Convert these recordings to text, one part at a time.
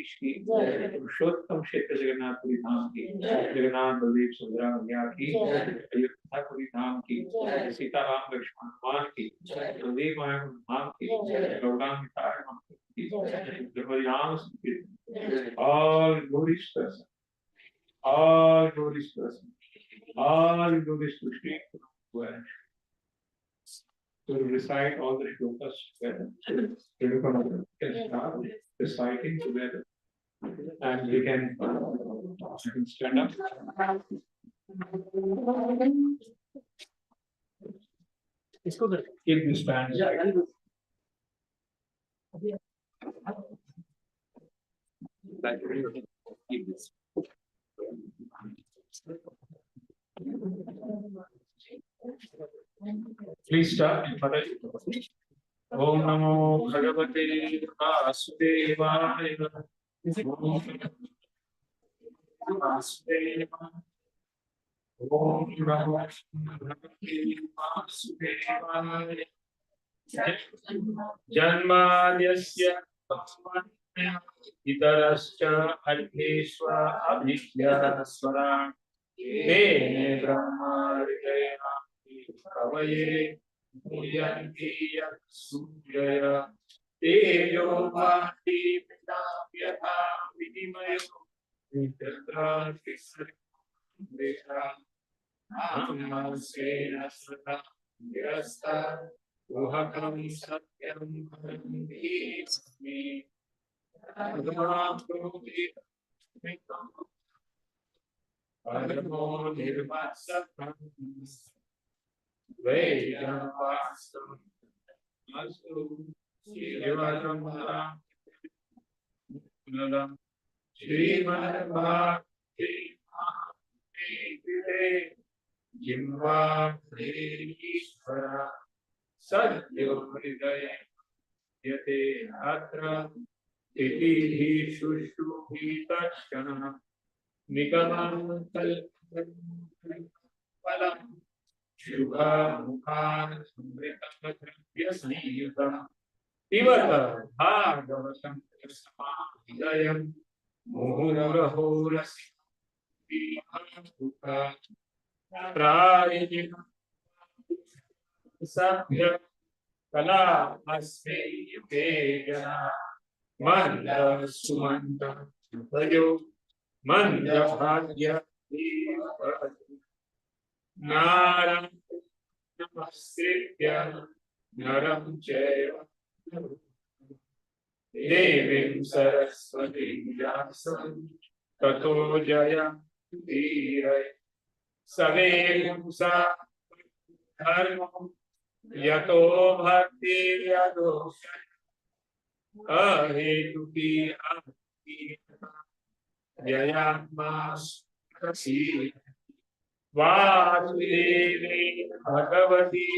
द्वारकाधीश की, पुरुषोत्तम क्षेत्र जगन्नाथपुरी धाम की, जगन्नाथ बलदेव सुभद्रा मैया की, अयोध्यापुरी धाम की, सीताराम लक्ष्मण हनुमान की, नंदी माया धाम की, गौरांग की, राम की, all glories to us, all glories to us, all glories to Shri Guru. To recite all the shlokas together, we can start reciting together, and we can stand up. Keep this stand. Keep this. Please start. Om Namo Bhagavate Vasudevaya. Om Namo Bhagavate Vasudevaya. Janmadhyasya itarascha adheshva abhidyasvara Dene Brahma Hridaya Kavaye Muyanti Sujaya Tejo Bhati Pitapyatha Vidimayo Vitra Kisra Amasena Sata Yasta Uhakam Satyam Bhamismi Adhamapruti Adamo Nirvasakam Vedavastam Astu Sivadamara Nadam Srimad Bhakti Jimva Ishvara Satyo Hridaya Yate Atra Iti Shushubhitashana Nikamam Kalpalam Shubha Mukhan Smritamatra Sangyutam Ivata Bhagavatam Samahidayam Muhurahorasi Vimahuka Prayajina Sabhya Kala Asme Yukejana Manda Sumanta Tayo Manda Bhagya Nara Namaskritya Naram Chaiva Devim Saraswati Vyasam Tato Jaya Dhirai Savem Sa Dharmam Yato Bhakti Yado Ahetuki Ahti Jayatmas Kasi Vasudevi Bhagavati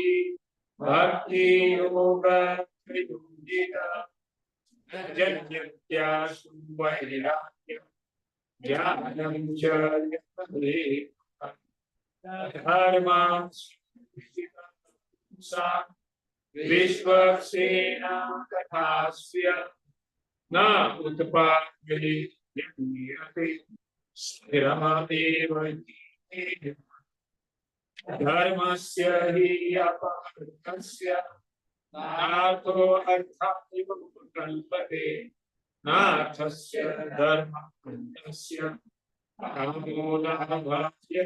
Bhakti Yoga Vidujita Janyatya Subhairaya Jnanam Charya Dharma Sa Vishwasena Kathasya Na Utpagati Yati Sthiramadevati Dharmasya hi apartasya Nato arthaiva kalpate Nathasya dharma kantasya Amoda bhakya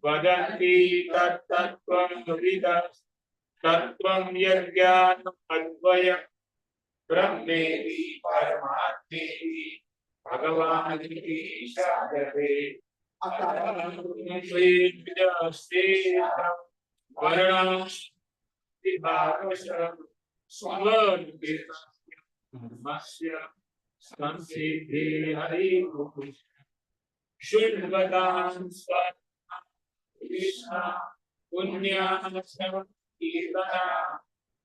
Vadanti tattvam vidas Tattvam yajnanam advaya Brahmeti paramatmeti Bhagavati Shadave Akaramvidyaste Varanash Vibhavasya Swamadhita Masya Sansiddhi Hari Shunvadam Svatma Krishna Punyasam Kirtana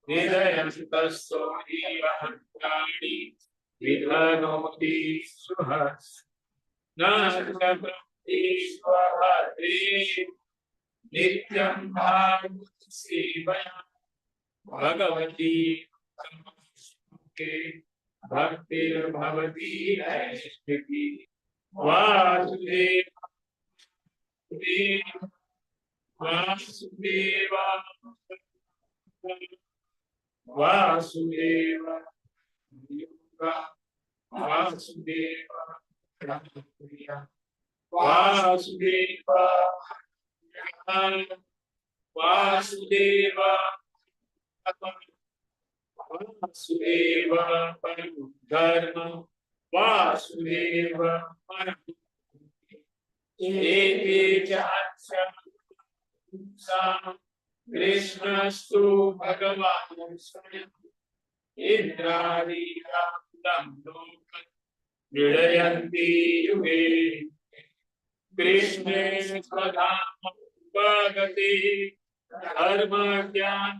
Nidayantastohi Vahankani Vidhanoti Suhas Nāsakapati Svahati Nityam Bhagavati Sivaya Bhagavati Samasuke भक्तिर्भवति नैष्ठिकी Vasudev Vasudev Vasudev Vasudev Vasudev Vasudev Vasudev परम धर्म वासुदेव परम कृष्णस्तु भगवान् स्वयं इंद्रादीनां लोकं युगे कृष्णे स्वधाम उपगते धर्म ज्ञान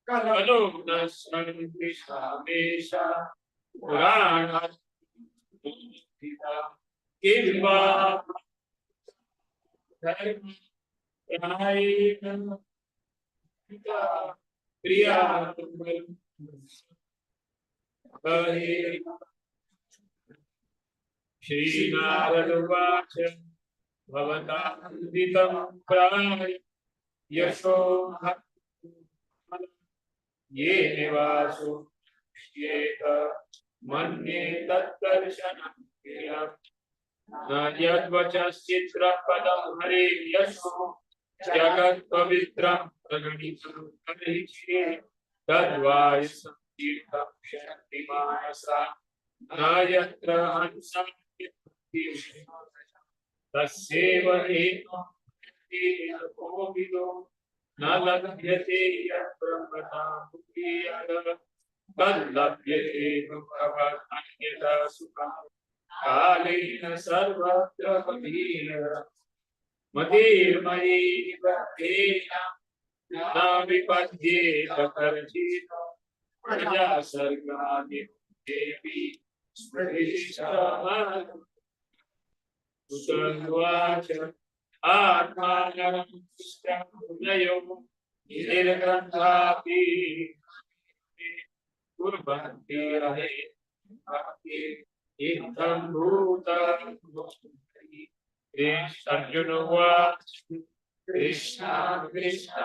कलो न सन्ति सामेशा पुराण किंवा धर्म प्रिया श्रीनारदुवाच भवतादितं प्राय यशो ये निवासो श्येत मन्ये तत्दर्शनं न यद्वचश्चित्रपदं हरे यशो जगत्पवित्रं प्रगणितं करिष्ये तद्वाय संकीर्तं शक्तिमानसा न यत्र हंसा तस्यैव हेतुः न लभ्यते यद्ब्रह्मणां तल्लभ्यते अन्यथा सुखं कालेन सर्वत्र मतिर्मयि निबद्धेन न विपद्येत कर्षित प्रजा सर्गादिदेवी स्मृतिश्च आत्मानं नयो निर्गन्धापि कुर्वन्ति रहे इत्थं भूतं अर्जुन उवाच कृष्ण कृष्ण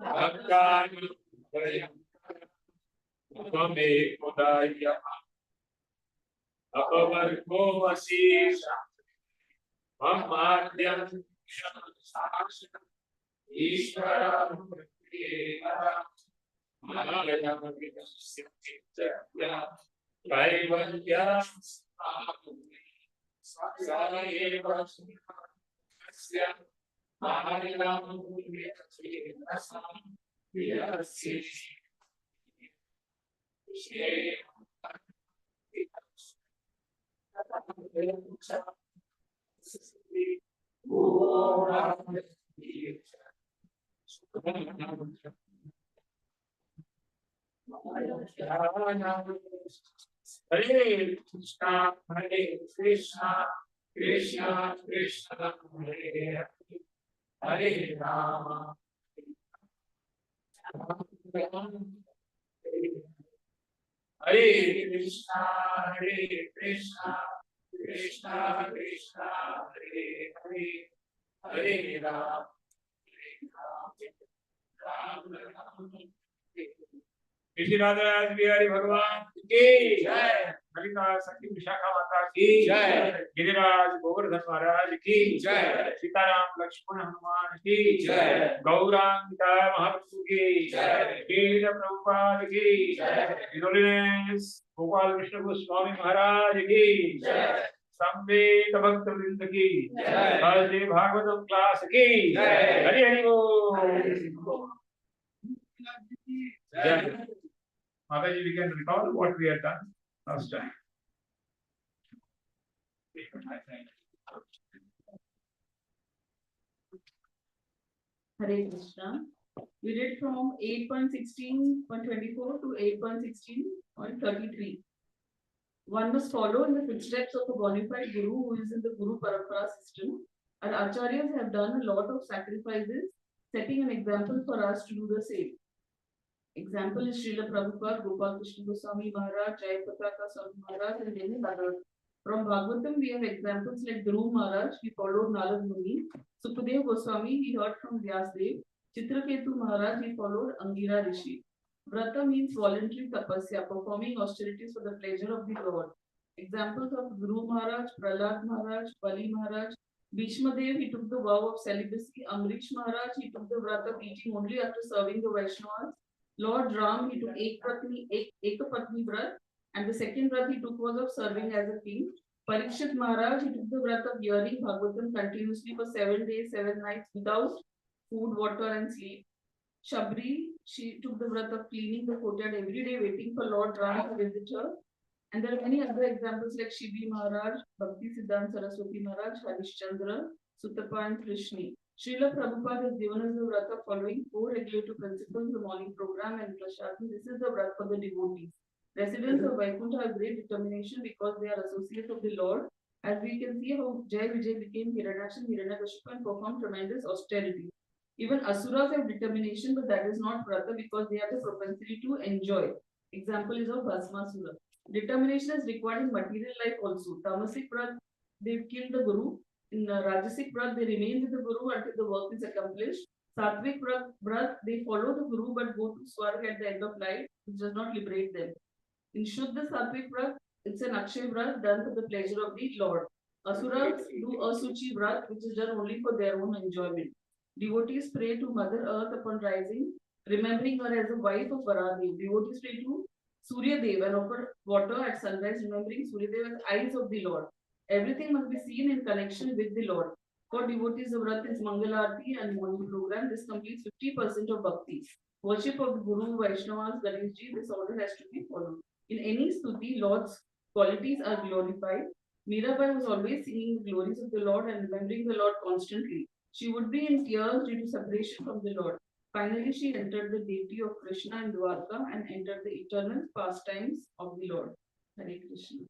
भक्तानि त्वमेव उदार्य अपवर्गो वशीष ममाद्यं ईश्वरं हरे कृष्णा कृष्णा कृष्णा हरे हरे हरे राम हरे कृष्णा कृष्णा कृष्णा हरे हरे हरे राम राम राम श्री राधा बिहारी भगवान की जय। ललिता सखी विशाखा माता की जय। गिरिराज गोवर्धन महाराज की जय। सीताराम लक्ष्मण हनुमान की जय। गौरांगिता महाप्रभु की जय। श्रील प्रभुपाद की जय। गोपाल कृष्ण गोस्वामी महाराज की जय। संवेद भक्त वृंद की जय। भागवतम क्लास की जय। हरि हरि बोल जय। Mataji, we can recall what we had done last time. Hare Krishna. We did from 8.16.24 to 8.16.33. One must follow in the footsteps of a bona fide guru who is in the Guru Parampara system. Our acharyas have done a lot of sacrifices, setting an example for us to do the same. Example is Srila Prabhupada, Gopal Krishna Goswami Maharaj, Jayapataka Swami Maharaj, and many others. From Bhagwatam, we have examples like Dhruv Maharaj, he followed Narad Muni. Sukadev Goswami, he heard from Vyasdev. Chitraketu Maharaj, he followed Angira Rishi. Vrata means voluntary tapasya, performing austerities for the pleasure of the Lord. Examples of Dhruv Maharaj, Prahlad Maharaj, Bali Maharaj. Bhishma Dev, he took the vow of celibacy. Amrish Maharaj, he took the vrata of eating only after serving the Vaishnavas. Lord Ram, he took Ekapatni Vrat, and the second Vrat he took was of serving as a king. Parikshit Maharaj, he took the Vrat of hearing Bhagavatam continuously for 7 days, 7 nights without food, water, and sleep. Shabri, she took the Vrat of cleaning the courtyard every day, waiting for Lord Ram to visit her. And there are many other examples like Shivi Maharaj, Bhakti Siddhanta Saraswati Maharaj, Harishchandra, Sutapa, and Krishni. Srila Prabhupada has given us the vrata following 4 regulative principles, the morning program and prasad. This is the vrata for the devotees. Residents of Vaikuntha have great determination because they are associates of the Lord. As we can see how Jai Vijay became Hiranyaksha and Hiranyakashipu and performed tremendous austerity. Even Asuras have determination, but that is not vrata because they have the propensity to enjoy. Example is of Bhasmasura. Determination is required in material life also. Tamasic vrat, they kill the Guru. In Rajasic vrat, they remain with the Guru until the work is accomplished. Sattvic vrat, they follow the Guru but go to Swarga at the end of life, which does not liberate them. In Shuddha Sattvic vrat, it's an Akshay vrat done for the pleasure of the Lord. Asuras do Asuchi vrat, which is done only for their own enjoyment. Devotees pray to Mother Earth upon rising, remembering her as the wife of Varadev. Devotees pray to Surya Dev and offer water at sunrise, remembering Surya Dev as eyes of the Lord. Everything must be seen in connection with the Lord. For devotees, the Vrat is Mangalarti and morning program. This completes 50% of bhakti. Worship of the Guru, Vaishnavas, Ganeshji, this order has to be followed. In any stuti, Lord's qualities are glorified. Mirabai was always singing the glories of the Lord and remembering the Lord constantly. She would be in tears due to separation from the Lord. Finally, she entered the deity of Krishna in Dwarka and entered the eternal pastimes of the Lord. Hare Krishna.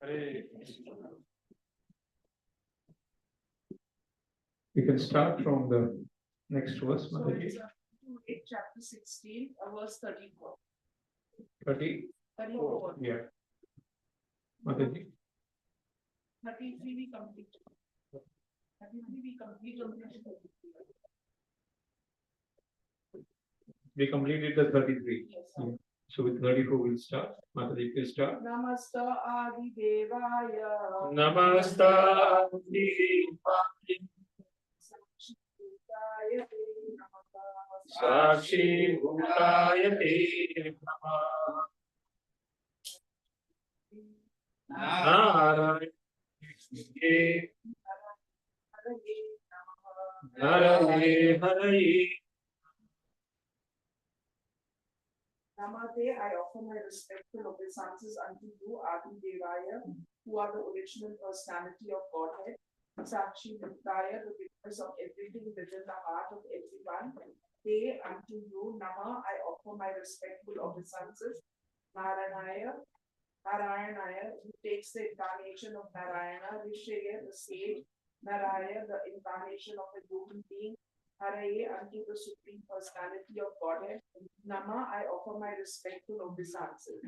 Hare Krishna. We can start from the next verse, Mataji. So chapter 16, verse 34. 34. Yeah. Mataji. 33 we complete. 33 we complete on page 33. We completed the 33. Yes, yeah. So with 34 we'll start. Mataji, please start. Namasta Adi Devaya. Namasta Adi Sakshi Bhutaya Te Namah. Narayane Narayane Hare. Namaste, I offer my respectful obeisances unto you, Adi Devaya, who are the original personality of Godhead, Sakshi Bhutaya, the witness of everything within the heart of everyone. They unto you, Nama, I offer my respectful obeisances. Narayana, who takes the incarnation of Narayana, Rishaya, the sage, Narayana, the incarnation of a human being, Haraye, unto the Supreme Personality of Godhead. Nama, I offer my respectful obeisances.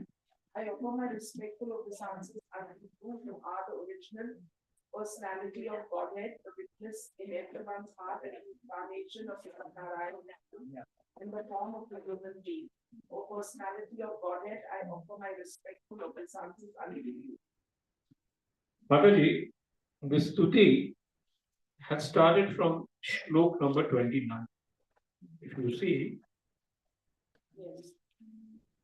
I offer my respectful obeisances unto you, who are the original personality of Godhead, the witness in everyone's heart and incarnation of Narayana in the form of the human being. O personality of Godhead, I offer my respectful obeisances unto you. Mataji, this stuti has started from shlok number 29. If you see, Yes.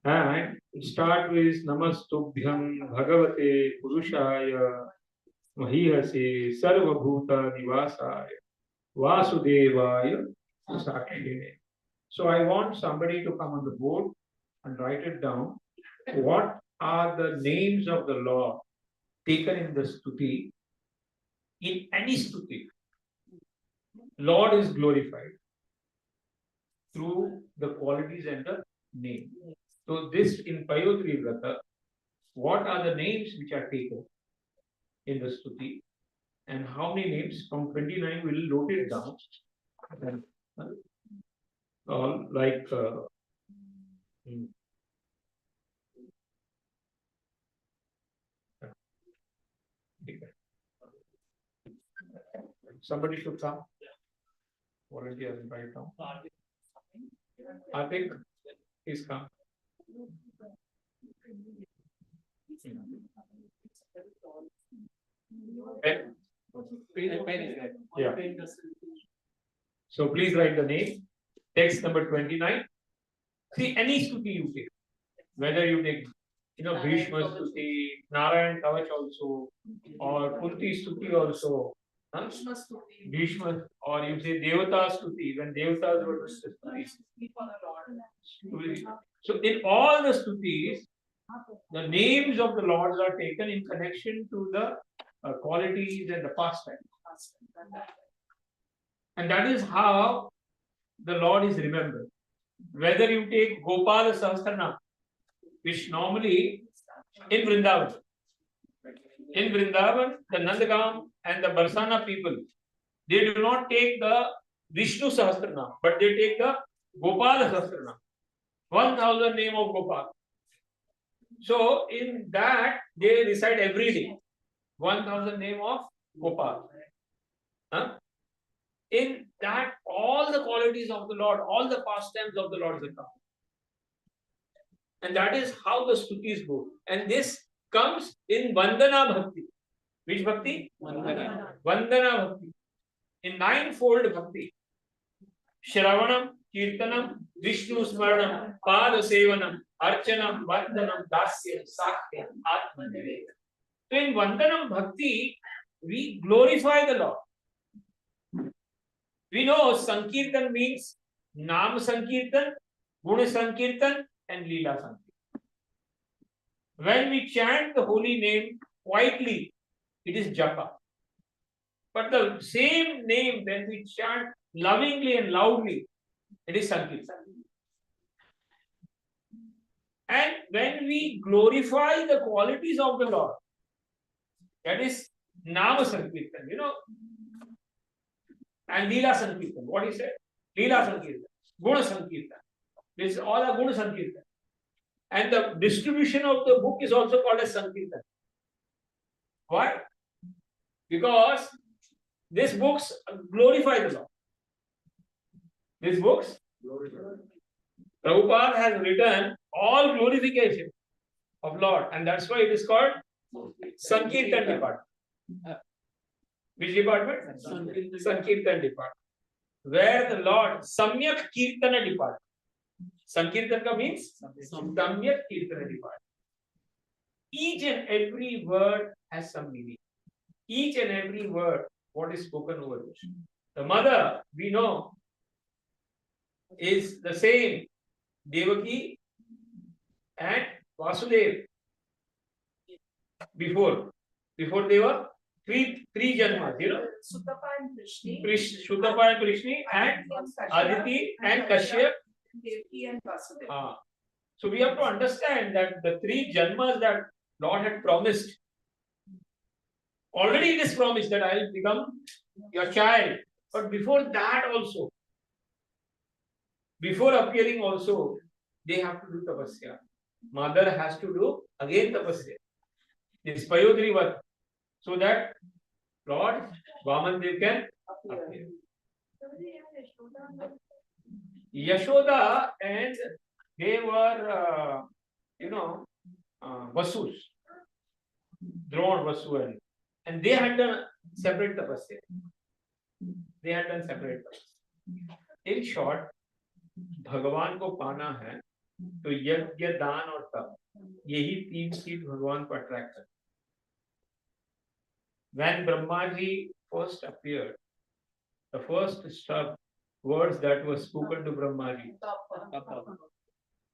and it starts with Namastubhyam Bhagavate Purushaya Mahihase Sarvabhuta Nivasaya Vasudevaya Sakshine. So I want somebody to come on the board and write it down. What are the names of the Lord taken in the stuti? In any stuti, Lord is glorified through the qualities and the name. So this in Payodri Vrata, what are the names which are taken in the stuti and how many names? From 29 we will note it down. Like Somebody should come. Volunteer right now. I think he's come. Pen? Yeah. So please write the name. Text number 29. See, any stuti you take, whether you take, Bhishma stuti, Narayan Kavach also, or Kunti stuti also, Bhishma, or you say Devata stuti, when Devatas were stutis. So in all the stutis, the names of the lords are taken in connection to the qualities and the pastime. And that is how the Lord is remembered. Whether you take Gopala Sahasranam, which normally in Vrindavan, the Nandagam and the Barsana people, they do not take the Vishnu Sahasranam, but they take the Gopala Sahasranam, 1000 name of Gopal. So in that they recite every day 1000 name of Gopal. In that all the qualities of the Lord, all the pastimes of the Lord are come. And that is how the stutis go. And this comes in Vandana Bhakti. Which Bhakti? Vandana Bhakti. In ninefold Bhakti. Shravanam, Kirtanam, Vishnu Smaranam, Pada Sevanam, Archanam, Vandanam, Dasya, Sakya, Atmaniveka. So in Vandanam Bhakti, we glorify the Lord. We know Sankirtan means Nam Sankirtan, Guna Sankirtan, and Leela Sankirtan. When we chant the holy name quietly, it is Japa. But the same name, when we chant lovingly and loudly, it is Sankirtan. And when we glorify the qualities of the Lord, that is Nama Sankirtan, and Leela Sankirtan. What he said? Leela Sankirtan, Guna Sankirtan. This all are Guna Sankirtan. And the distribution of the book is also called as Sankirtan. Why? Because these books glorify the Lord. These books glorify. Prabhupada has written all glorification of Lord, and that's why it is called Sankirtan department. Which department? Sankirtan department. Where the Lord Samyak Kirtana department. Sankirtan ka means Samyak Kirtana department. Each and every word has some meaning. Each and every word, what is spoken over this. The mother, we know, is the same Devaki and Vasudev. Before they were three janmas, Sutapa and Krishni. Sutapa and Krishni and Aditi and Kashyap. Devaki and Vasudeva. So we have to understand that the 3 janmas that Lord had promised, already it is promised that I will become your child. But before that also, before appearing also, they have to do tapasya. Mother has to do again tapasya. This Payodri Vat. So that Lord Vamandev can appear. Yashoda and they were, Vasus. Drona, Vasu, and they had done separate tapasya. In short, भगवान को पाना है तो यज्ञ दान और तप यही 3 चीज भगवान को अट्रैक्ट करते. When Brahmaji first appeared, the first words that were spoken to Brahmaji,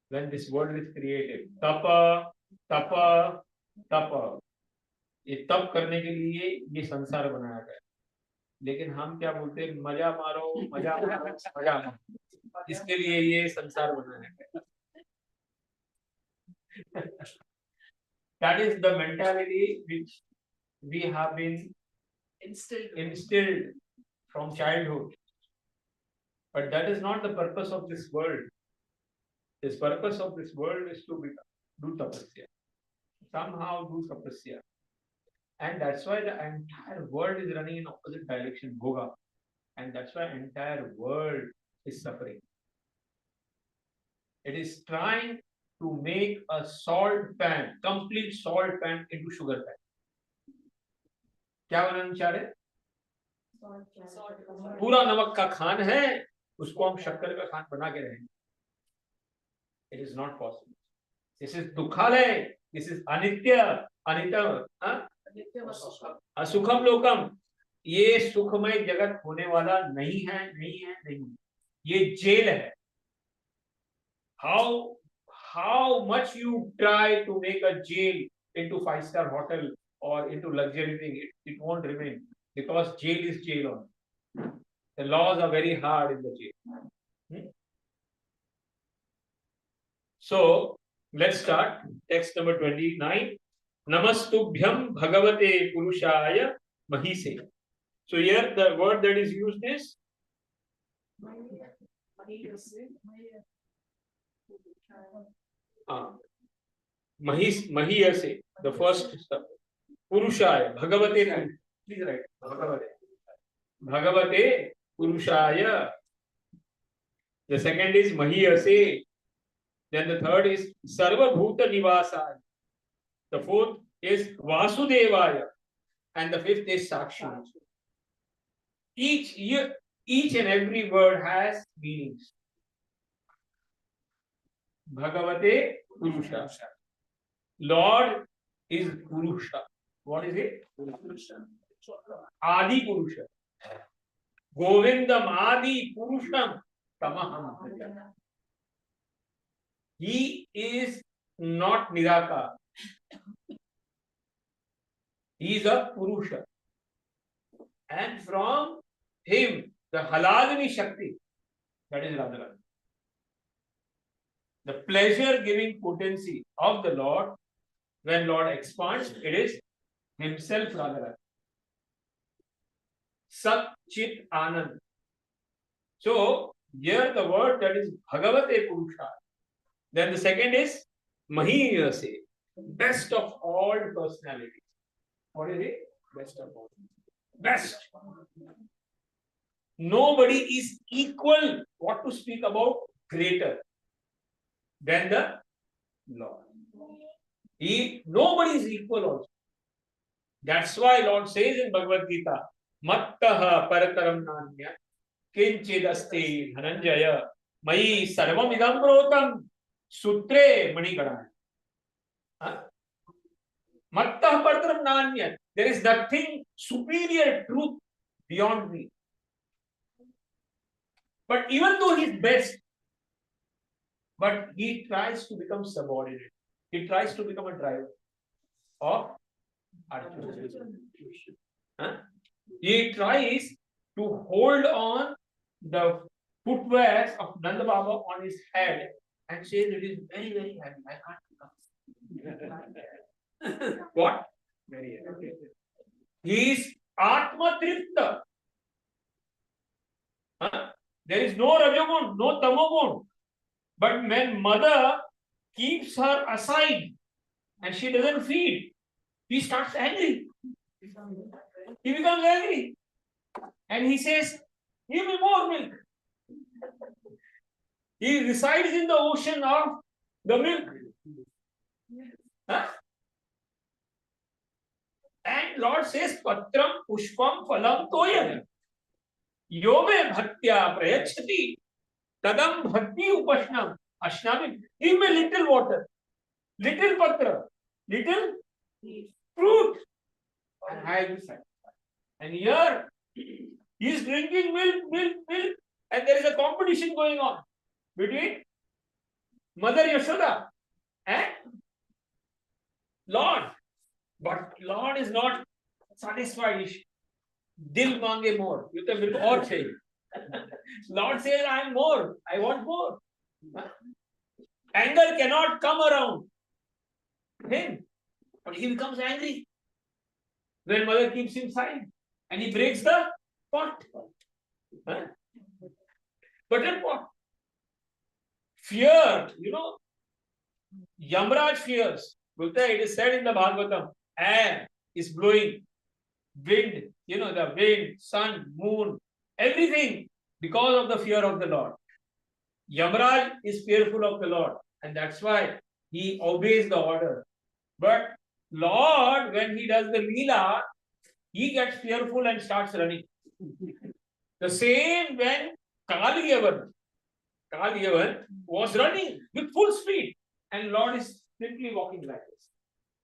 when this world is created, tapa, tapa, tapa. ये तप करने के लिए ये संसार बनाया गया. लेकिन हम क्या बोलते हैं, मजा मारो, मजा मारो, मजा मारो. इसके लिए ये संसार बनाया गया. That is the mentality which we have been instilled from childhood. But that is not the purpose of this world. This purpose of this world is to do tapasya. Somehow do tapasya. And that's why the entire world is running in opposite direction, Bhoga. And that's why entire world is suffering. It is trying to make a salt pan, complete salt pan into sugar pan. क्या बनाना चाह रहे? पूरा नमक का खान है, उसको हम शक्कर का खान बना के रहेंगे. It is not possible. This is dukhalay. This is anitya, anitam, asukam lokam. ये सुखमय जगत होने वाला नहीं है, नहीं है, नहीं. ये जेल है. How much you try to make a jail into 5-star hotel or into luxury thing, it won't remain, because jail is jail on. The laws are very hard in the jail. So let's start. Text number 29. Namastubhyam Bhagavate Purushaya Mahise. So here the word that is used is Mahiyase, the first step. Purushaya, Bhagavate, please write Bhagavate. Bhagavate Purushaya. The second is Mahiyase. Then the third is Sarva Bhuta Nivasaya. The fourth is Vasudevaya. And the fifth is Sakshi. Each and every word has meanings. Bhagavate Purusha. Lord is Purusha. What is it? Adi Purusha. Govindam Adi Purusham Tamaham. He is not Nirakar. He is a Purusha. And from him, the Haladini Shakti, that is Radharani. The pleasure-giving potency of the Lord, when Lord expands, it is himself Radharani. Sat Chit Anand. So, here the word that is Bhagavate Purusha. Then the second is Mahiyase, best of all personalities. What is it? Best of all. Best. Nobody is equal. What to speak about? Greater than the Lord. Nobody is equal also. That's why Lord says in Bhagavad Gita, Mattaha parataram nanya kinchidaste dhananjaya mayi sarvam idam protam sutre manigadana. Mattaha parataram nanya. There is nothing superior truth beyond me. But even though he is best, but he tries to become subordinate. He tries to become a driver of Arjuna. He tries to hold on the footwear of Nanda Baba on his head and says it is very, very heavy. I can't become. What? Very heavy. He is Atma Tripta. There is no Rajogun, no Tamogun. But when mother keeps her aside and she doesn't feed, he starts angry. He becomes angry. And he says, give me more milk. He resides in the ocean of the milk. And Lord says, Patram Pushpam Phalam Toyam. Yome Bhaktya Prayachati. Tadam Bhakti Upashnam. Ashnami. Give me little water, little patra, little fruit, and I will satisfy. And here he is drinking milk, and there is a competition going on between Mother Yashoda and Lord. But Lord is not satisfied. Dil mange more. You can milk or chahiye. Lord says, I am more. I want more. Anger cannot come around him, but he becomes angry when mother keeps him silent and he breaks the pot. Butter pot. fear, Yamraj fears. It is said in the Bhagwatam, air is blowing, wind, the wind, sun, moon, everything because of the fear of the Lord. Yamraj is fearful of the Lord, and that's why he obeys the order. But Lord, when he does the Leela, he gets fearful and starts running. The same when Kaliyavan was running with full speed, and Lord is simply walking like this,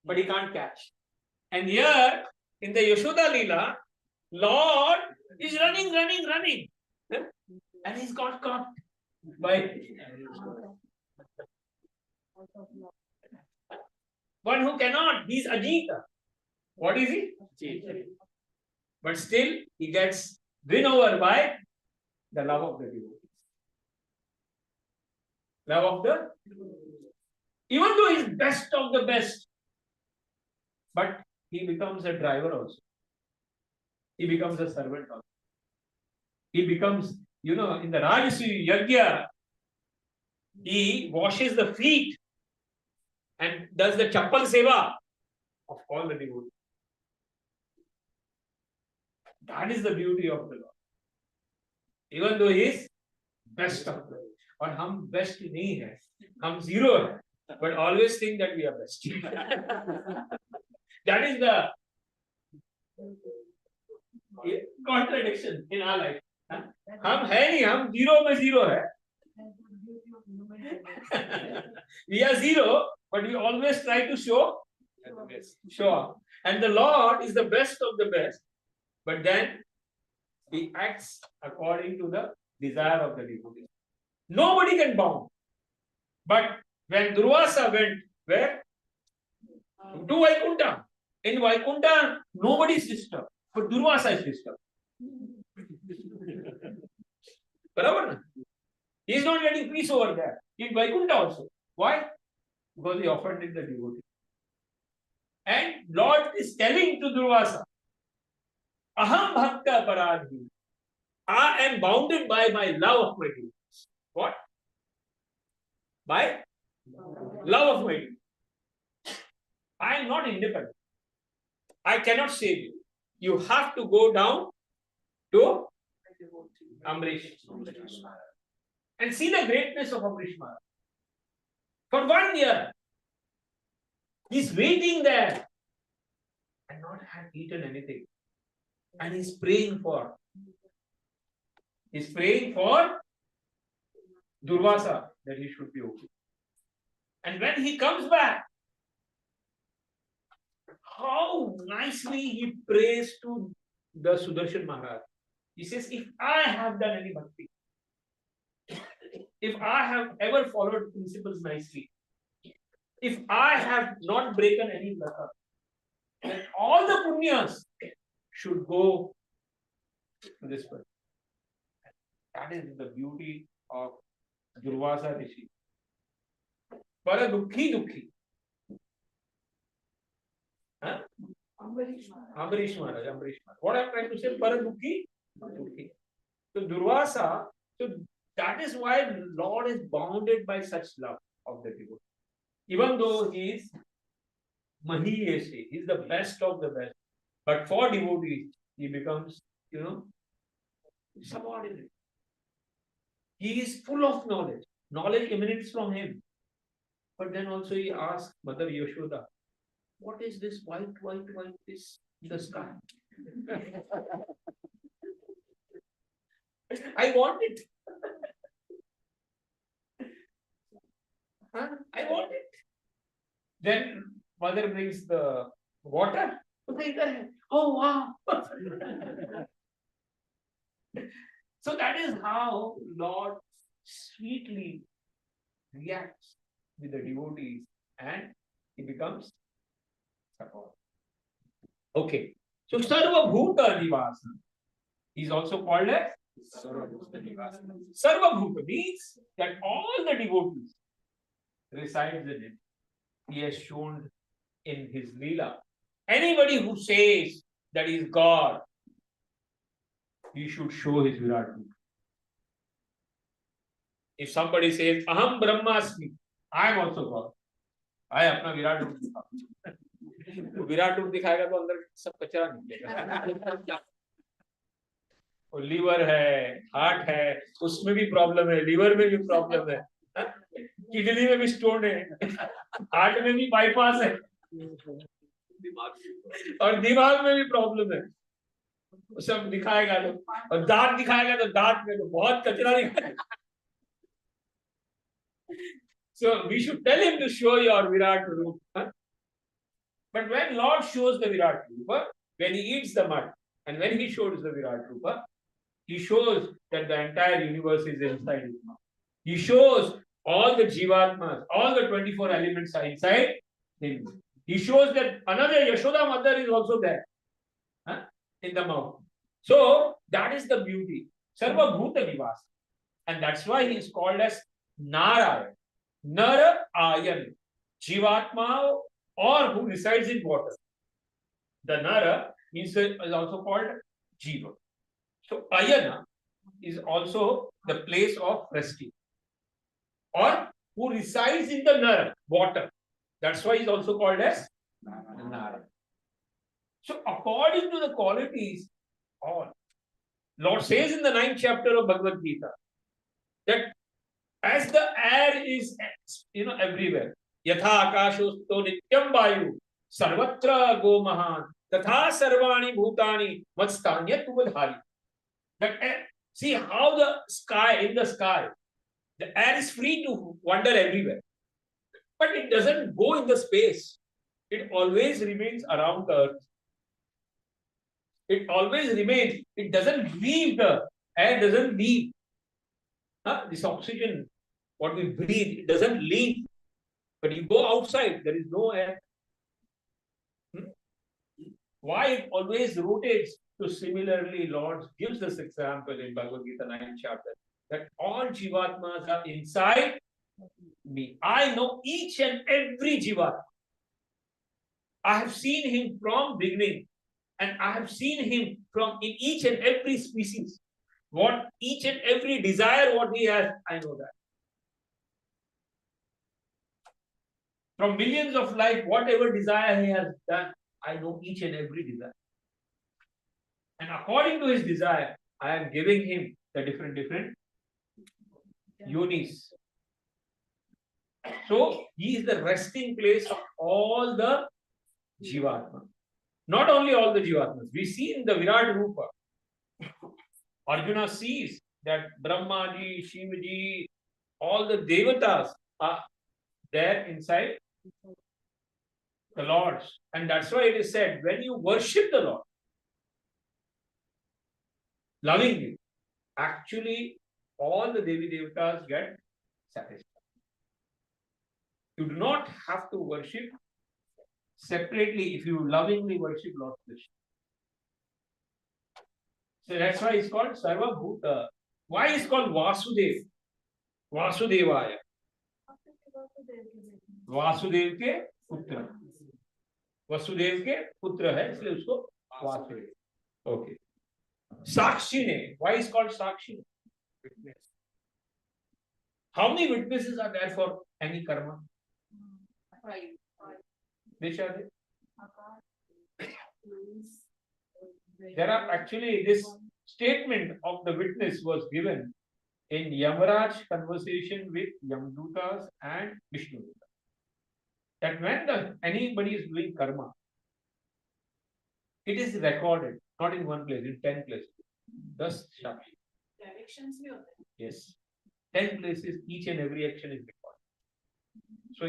but he can't catch. And here in the Yashoda Leela, Lord is running, and he's got caught by one who cannot. He's Ajita. What is he? But still, he gets win over by the love of the devotees. Love of the, even though he's best of the best, but he becomes a driver also. He becomes a servant also. He becomes, in the Rajasuya Yajna, he washes the feet and does the chappal seva of all the devotees. That is the beauty of the Lord. Even though he is best of the best. और हम best नहीं है, हम zero है, but always think that we are best. That is the contradiction in our life. हम है नहीं, हम zero में zero है. We are zero, but we always try to show off. And the Lord is the best of the best, but then he acts according to the desire of the devotee. Nobody can bound. But when Durvasa went where? To Vaikuntha. In Vaikuntha, nobody is disturbed, but Durvasa is disturbed. He is not getting peace over there. In Vaikuntha also. Why? Because he offended the devotee. And Lord is telling to Durvasa, Aham Bhakta Paradhi. I am bounded by my love of my devotees. What? By love of my devotees. I am not independent. I cannot save you. You have to go down to Amrish and see the greatness of Amrish Maharaj. For 1 year, he's waiting there and not had eaten anything. And he's praying for Durvasa that he should be okay. And when he comes back, how nicely he prays to the Sudarshan Maharaj. He says, if I have done any bhakti, if I have ever followed principles nicely, if I have not broken any blaka, then all the punyas should go to this person. That is the beauty of Durvasa Rishi. Para dukhi dukhi. Huh? Ambarish Maharaj. What I am trying to say, para dukhi dukhi. So Durvasa, so that is why Lord is bounded by such love of the devotee. Even though he is Mahiyesi, he is the best of the best. But for devotees, he becomes, subordinate. He is full of knowledge. Knowledge emanates from him. But then also he asks Mother Yashoda, what is this white this in the sky? I want it. I want it. Then mother brings the water. Oh wow. So that is how Lord sweetly reacts with the devotees and he becomes support. Okay. So Sarva Bhuta Nivasa. He is also called as Sarva Bhuta Nivasa. Sarva Bhuta means that all the devotees resides in him. He has shown in his Leela. Anybody who says that he is God, he should show his Virat Bhuta. If somebody says Aham Brahmasmi, I am also God. I अपना विराट रूप दिखाऊंगा. विराट रूप दिखाएगा तो अंदर सब कचरा निकलेगा. वो लीवर है, हार्ट है, उसमें भी प्रॉब्लम है, लीवर में भी प्रॉब्लम है, किडनी में भी स्टोन है, हार्ट में भी बाईपास है, और दिमाग में भी प्रॉब्लम है. सब दिखाएगा तो, और दांत दिखाएगा तो दांत में तो बहुत कचरा दिखाएगा. So we should tell him to show your Virat Rupa. Huh? But when Lord shows the Virat Rupa, when he eats the mud, and when he shows the Virat Rupa, he shows that the entire universe is inside his mouth. He shows all the Jivatmas, all the 24 elements are inside him. He shows that another Yashoda mother is also there, huh? In the mouth. So that is the beauty. Sarva Bhuta Nivas. And that's why he is called as Narayan. Nara Ayan. Jivatma, or who resides in water. The Nara is also called Jiva. So Ayana is also the place of resting. Or who resides in the Nara, water. That's why he is also called as Nara. So according to the qualities, all Lord says in the 9th chapter of Bhagavad Gita that as the air is, everywhere, yatha akashosto nityam vayu sarvatra go mahan tatha sarvani bhutani matstanya tuvadhari. That air, see how the sky, the air is free to wander everywhere, but it doesn't go in the space. It always remains around the earth. It always remains. It doesn't leave the air. Doesn't leave. This oxygen, what we breathe, it doesn't leave. But you go outside, there is no air. Why it always rotates? So similarly, Lord gives this example in Bhagavad Gita 9th chapter that all Jivatmas are inside me. I know each and every Jivatma. I have seen him from beginning, and I have seen him from in each and every species. What each and every desire, what he has, I know that. From millions of life, whatever desire he has done, I know each and every desire. And according to his desire, I am giving him the different yonis. So he is the resting place of all the Jivatmas. Not only all the Jivatmas. We see in the Virat Rupa, Arjuna sees that Brahmaji, Shivaji, all the Devatas are there inside the Lords. And that's why it is said, when you worship the Lord lovingly, actually all the Devi Devatas get satisfied. You do not have to worship separately if you lovingly worship Lord Krishna. So that's why it's called Sarva Bhuta. Why is called Vasudev? Vasudevaya. Vasudev के पुत्र, वसुदेव के पुत्र है, इसलिए उसको Vasudev. Okay. साक्षी ने, why is called Sakshi? Witness. How many witnesses are there for any karma? 5. Which are they? There are actually, this statement of the witness was given in Yamaraj conversation with Yamdutas and Vishnu. That when anybody is doing karma, it is recorded, not in one place, in 10 places. Thus, Shakshi. Directions bhi hote hain. Yes. 10 places, each and every action is recorded. So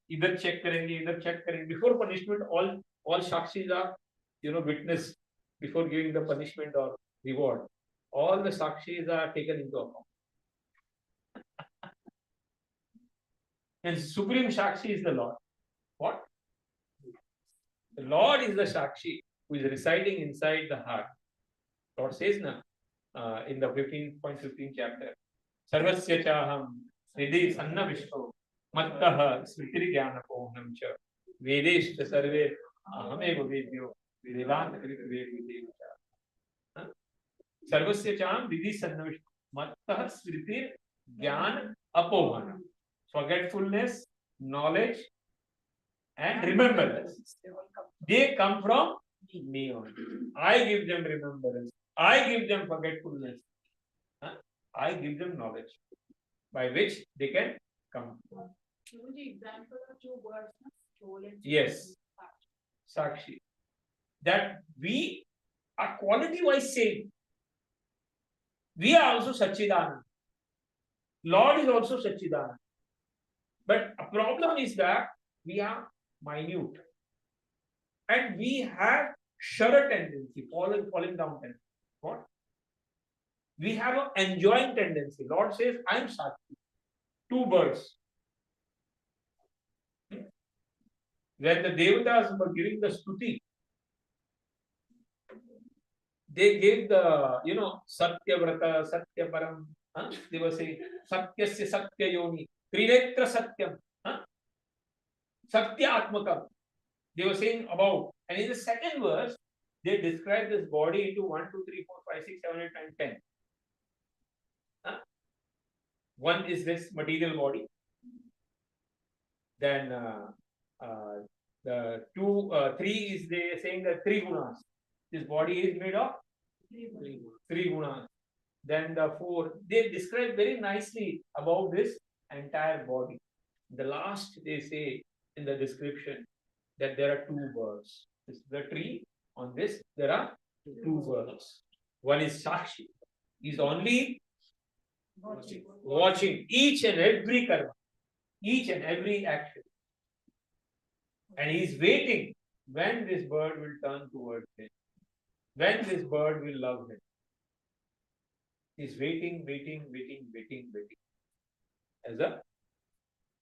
either check karenge, before punishment, all Shakshis are, witness before giving the punishment or reward. All the Shakshis are taken into account. And Supreme Shakshi is the Lord. What? The Lord is the Shakshi who is residing inside the heart. Lord says now in the 15.15 chapter, Sarvasya chaham nidhi sanna vishto mattah smriti jnana pohnam cha vedesh cha sarve ahameva vedyo vedanta krita vedyo. Sarvasya chaham nidhi sanna vishto mattah smriti Gyan Apohana. Forgetfulness, knowledge, and remembrance. They come from me only. I give them remembrance. I give them forgetfulness. I give them knowledge by which they can come. Example of two words, soul and yes, Sakshi. That we are quality-wise same. We are also Satchidanand. Lord is also Satchidanand. But a problem is that we are minute. And we have shara tendency, falling down tendency. What? We have an enjoying tendency. Lord says, I am Sakshi. Two birds. When the Devatas were giving the stuti, they gave the, Satya Vrata, Satya Param. They were saying, Satyasya Satya Yoni, Trinetra Satyam, Satya Atmakam. They were saying about. And in the second verse, they describe this body into 1, 2, 3, 4, 5, 6, 7, 8, 9, 10. One is this material body. Then the two, three is they saying that three gunas. This body is made of three gunas. Then the four, they describe very nicely about this entire body. The last they say in the description that there are two birds. This is the tree. On this there are two birds. One is Sakshi. He is only watching each and every karma, each and every action. And he is waiting when this bird will turn towards him, when this bird will love him. He is waiting.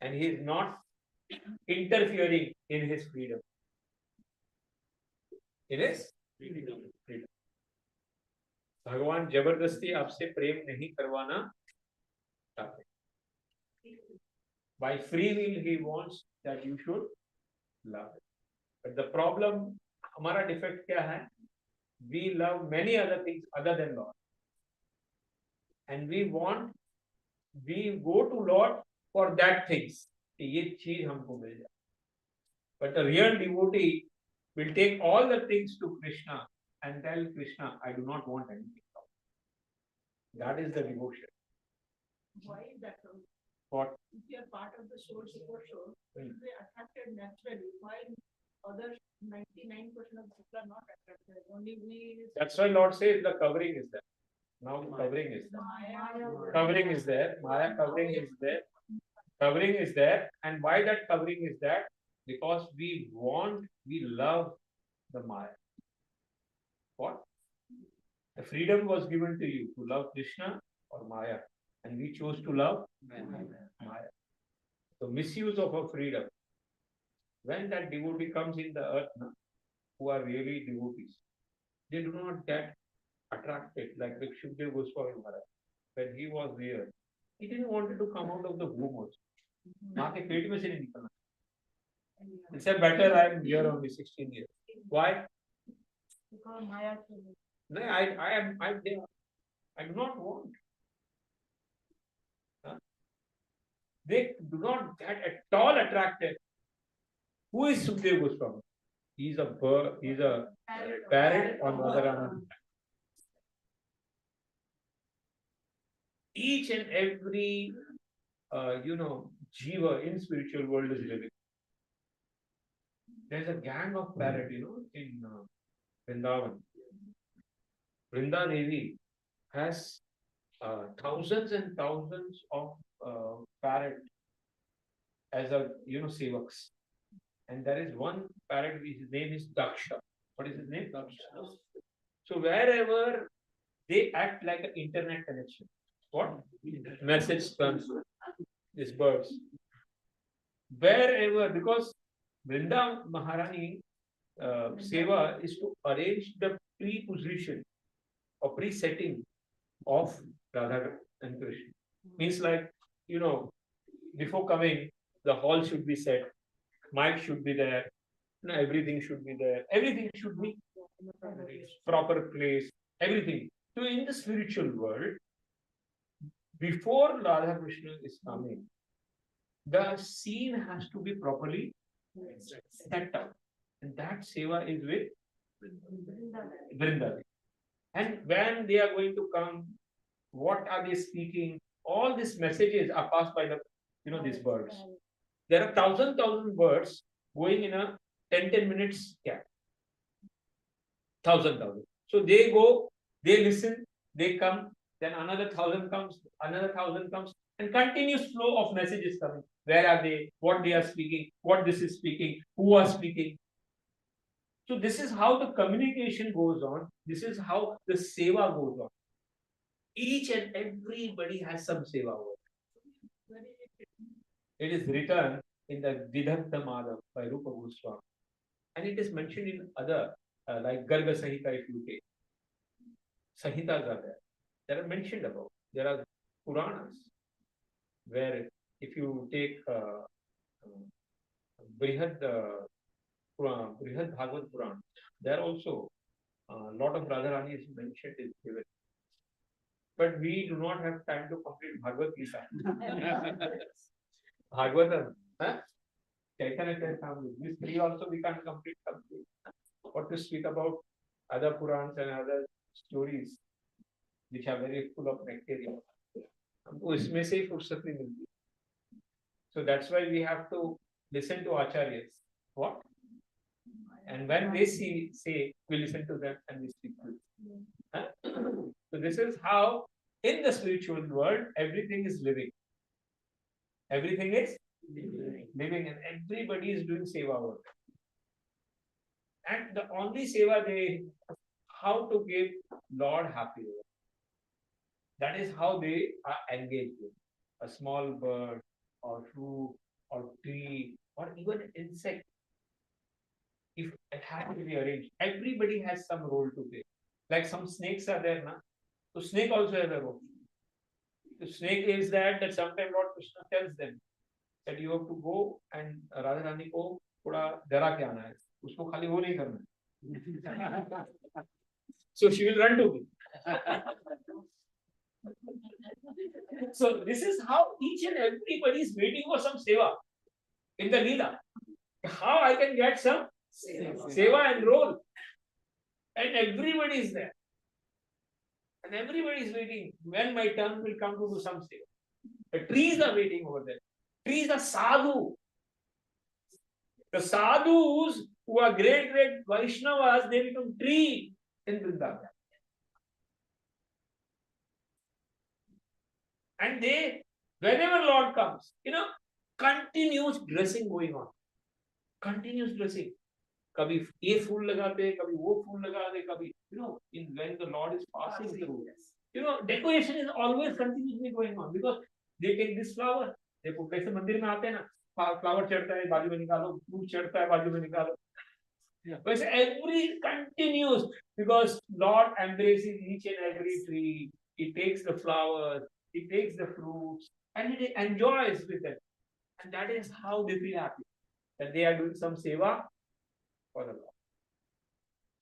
And he is not interfering in his freedom. In his freedom. भगवान जबरदस्ती आपसे प्रेम नहीं करवाना चाहते. By free will he wants that you should love. But the problem, हमारा defect क्या है? We love many other things other than Lord. And we go to Lord for that things. ये चीज हमको मिल जाए. But the real devotee will take all the things to Krishna and tell Krishna, I do not want anything else. That is the devotion. Why is that? What? If you are part of the soul support show, you will be attracted naturally. While other 99% of people are not attracted. Only we. That's why Lord says the covering is there. Now the covering is there. Covering is there. Maya covering is there. Covering is there. And why that covering is there? Because we love the Maya. What? The freedom was given to you to love Krishna or Maya. And we chose to love Maya. So misuse of our freedom. When that devotee comes in the earth, who are really devotees, they do not get attracted like the Shukdev Goswami Maharaj. When he was there, he didn't want to come out of the womb also. He said, better I am here only 16 years. Why? Because Maya. No, I'm there. I do not want. They do not get at all attracted. Who is Sukdev Goswami? He is a bird, he is a parrot on Radharani. Each and every, jiva in spiritual world is living. There's a gang of parrot, in Vrindavan. Vrinda Devi has thousands and thousands of parrot as a sevaks. And there is one parrot, his name is Daksha. What is his name? Daksha. So wherever they act like an internet connection. What? Message transfer. These birds. Wherever, because Vrinda Maharani Seva is to arrange the pre-position or pre-setting of Radha and Krishna. Means like, before coming, the hall should be set, mic should be there, everything should be there, everything should be proper place, everything. So in the spiritual world, before Radha Krishna is coming, the scene has to be properly set up. And that seva is with Vrindavan. And when they are going to come, what are they speaking? All these messages are passed by the, these birds. There are thousand birds going in a 10 minutes gap. Thousand. So they go, they listen, they come, then another 1,000 comes, another 1,000 comes, and continuous flow of messages coming. Where are they? What they are speaking? What this is speaking? Who are speaking? So this is how the communication goes on. This is how the seva goes on. Each and everybody has some seva over. It is written in the Vidhakta Madhav by Rupa Goswami. And it is mentioned in other, like Garga Sahita, if you take. Sahitas are there. They are mentioned about. There are Puranas, where if you take Brihad Bhagavad Puran, there also a lot of Radharani is mentioned in given. But we do not have time to complete Bhagavad Gita. Bhagwatam, these three also we can't complete. What to speak about other Purans and other stories which are very full of bacteria. So that's why we have to listen to Acharyas. What? And when they say, we listen to them and we speak to them. So this is how in the spiritual world everything is living. Everything is living and everybody is doing seva work. And the only seva how to give Lord happy. That is how they are engaged with. A small bird or fruit or tree or even an insect. If it has to be arranged, everybody has some role to play. Like some snakes are there, na? So snake also has a role. The snake is that sometimes Lord Krishna tells them that you have to go and Radharani ko thoda dara ke aana hai. Usko khali wo nahi karna. So she will run to me. So this is how each and everybody is waiting for some seva in the Leela. How I can get some seva and role. And everybody is there. And everybody is waiting when my turn will come to do some seva. The trees are waiting over there. Trees are sadhu. The sadhus who are great Vaishnavas, they become tree in Vrindavan. And they, whenever Lord comes, continuous dressing going on. Continuous dressing. Kabhi ye fool lagate, kabhi wo fool lagate, kabhi, when the Lord is passing through. Decoration is always continuously going on because they take this flower, they put like mandir mein aate na, flower chadta hai, baju mein nikalo, fruit chadta hai, baju mein nikalo. But every continuous because Lord embraces each and every tree. He takes the flowers, he takes the fruits, and he enjoys with them. And that is how they feel happy. That they are doing some seva for the Lord.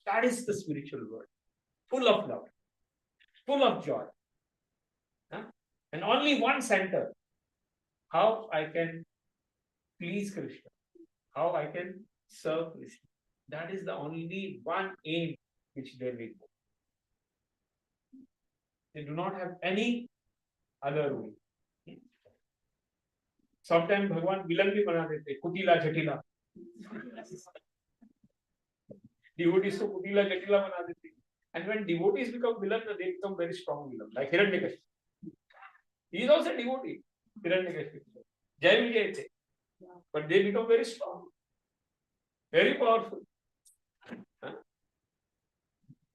That is the spiritual world. Full of love. Full of joy. And only one center. How I can please Krishna. How I can serve Krishna. That is the only one aim which they will go. They do not have any other way. Sometimes Bhagwan villain bhi bana dete, kutila jatila. Devotees ko kutila jatila bana dete. And when devotees become villain, they become very strong villain. Like Hiranyakashipu. He is also a devotee. Hiranyakashipu. Jai Vijay the. But they become very strong. Very powerful.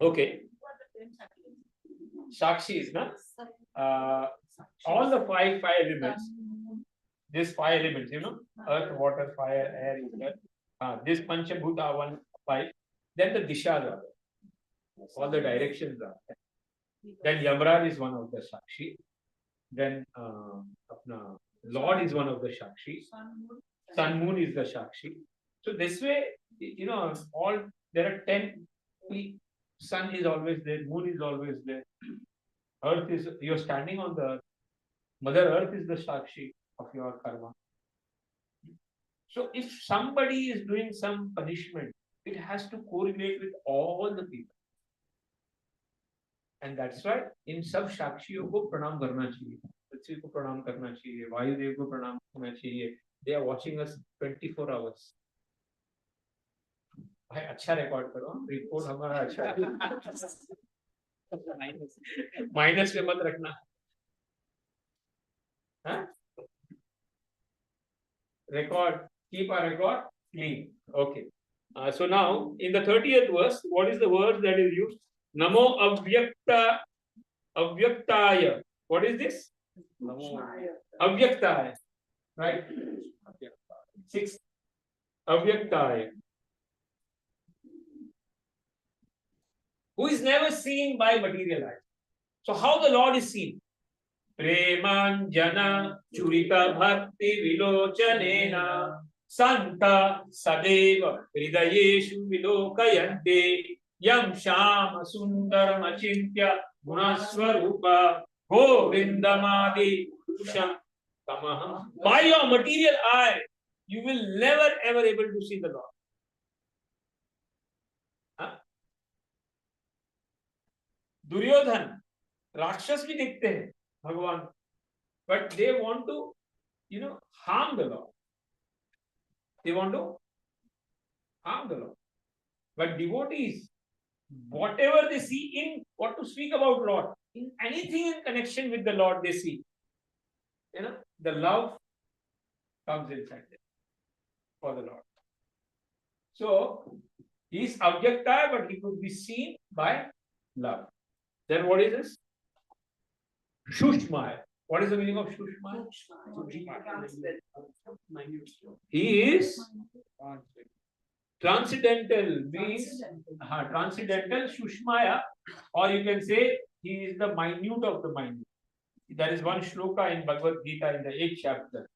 Okay. Shakshis, na? All the five elements. These five elements, earth, water, fire, air, this Panchabhuta, 1, 5. Then the Dishas are there. All the directions are there. Then Yamraj is one of the Sakshi. Then Lord is one of the Sakshi. Sun, Moon is the Sakshi. So this way, all there are 10. Sun is always there, Moon is always there. Earth is, you're standing on the earth. Mother Earth is the Sakshi of your karma. So if somebody is doing some punishment, it has to correlate with all the people. And that's why इन सब साक्षियों को प्रणाम करना चाहिए, पृथ्वी को प्रणाम करना चाहिए, वायुदेव को प्रणाम करना चाहिए. They are watching us 24 hours. भाई अच्छा रिकॉर्ड करो, रिपोर्ट हमारा अच्छा माइनस में मत रखना. Record, keep a record clean. Okay. So now in the 30th verse, what is the word that is used? Namo avyaktaya. What is this? Namo avyaktaya. Right? 6. Avyaktaya. Who is never seen by material eyes. So how the Lord is seen? Premanjana churita bhakti vilochanena santa sadeva hridayeshu vilokayante yam shama sundaram achintya gunaswarupa govindamadi purusham tamaham. By your material eye, you will never ever able to see the Lord. Duryodhan राक्षस भी दिखते हैं भगवान, but they want to, harm the Lord. They want to harm the Lord. But devotees, whatever they see in what to speak about Lord, in anything in connection with the Lord they see, the love comes inside them for the Lord. So he is Avyakta, but he could be seen by love. Then what is this? Shushmaya. What is the meaning of Shushmaya? He is transcendental, means transcendental Shushmaya, or you can say he is the minute of the minute. There is one shloka in Bhagavad Gita in the 8th chapter.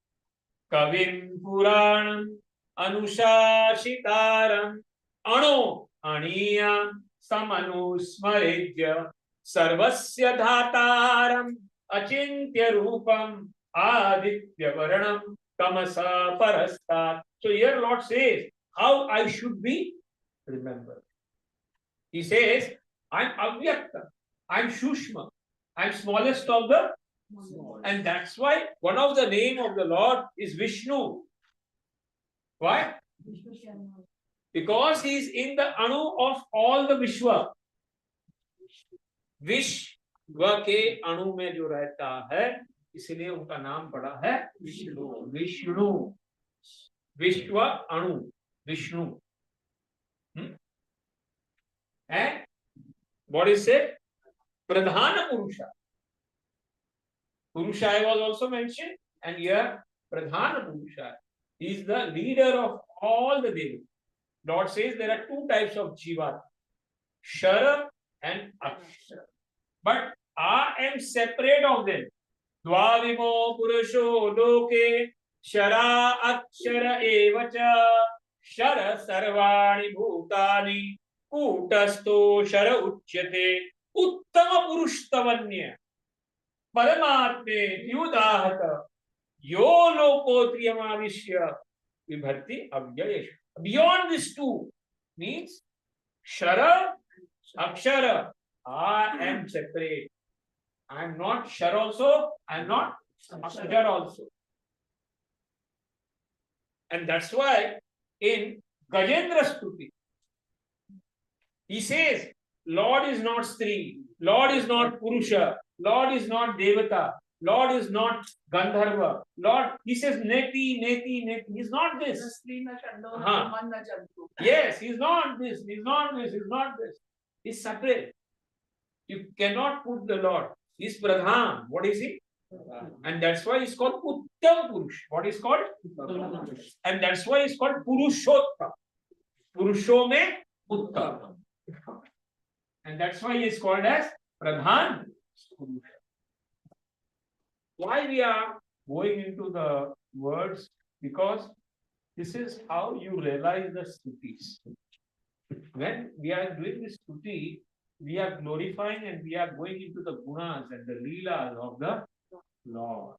Kavim Puranam Anushashitaram Ano Aniyam Samanusmarejya Sarvasya Dhataram Achintya Rupam Aditya Varanam Tamasa Parastat. So here Lord says how I should be remembered. He says, I'm Avyakta, I'm Shushma, I'm smallest of the small. And that's why one of the name of the Lord is Vishnu. Why? Because he is in the Anu of all the Vishwa. विश्व के अणु में जो रहता है, इसलिए उनका नाम पड़ा है विष्णु. विष्णु, विश्व अणु, Vishnu. And what is it? Pradhana Purusha. Purusha was also mentioned, and here Pradhana Purusha is the leader of all the devas. Lord says there are two types of jiva, Shara and Akshara. But I am separate of them. Dvavimo Purusho Loke Shara Akshara Evacha Shara Sarvani Bhutani Kutasto Shara Uchyate Uttama Purushtamanya Paramatme Yudahata Yo Lokotriyamavishya Vibhati Avyayesh. Beyond these two means Shara, Akshara. I am separate. I am not Shara also. I am not Akshara also. And that's why in Gajendra Stuti, he says, Lord is not Stri, Lord is not Purusha, Lord is not Devata, Lord is not Gandharva, Lord, he says Neti, Neti, Neti. He's not this. Yes, he's not this, he's not this, he's not this. He's separate. You cannot put the Lord. He's Pradhan. What is he? And that's why he's called Uttam Purush. What is called? And that's why he's called Purushotta. Purusho mein Uttam. And that's why he is called as Pradhan. Why we are going into the words? Because this is how you realize the stutis. When we are doing this stuti, we are glorifying and we are going into the gunas and the leelas of the Lord.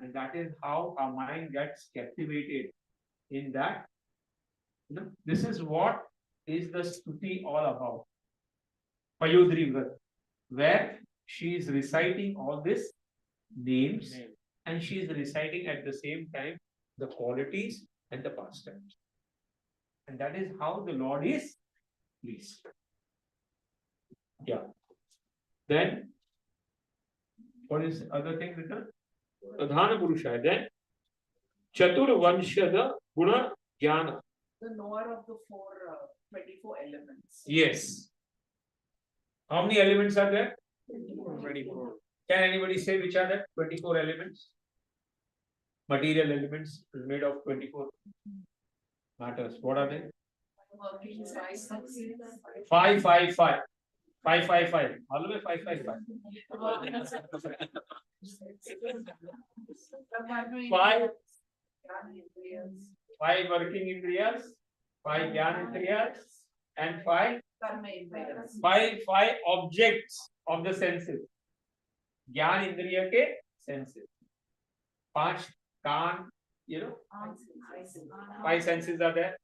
And that is how our mind gets captivated in that. This is what is the stuti all about. Payodri Vrat, where she is reciting all these names and she is reciting at the same time the qualities and the pastimes. And that is how the Lord is pleased. Yeah. Then, what is the other thing written? Pradhana Purusha. Then, Chatur Vanshada Guna Jnana. The knower of the 24 elements. Yes. How many elements are there? 24. Can anybody say which are the 24 elements? Material elements is made of 24 matters. What are they? Working size. 555. 555. All of it 555. Five working indriyas, 5 jnana indriyas, and 5 objects of the senses. Jnana indriya ke senses. 5 kan, 5 senses are there.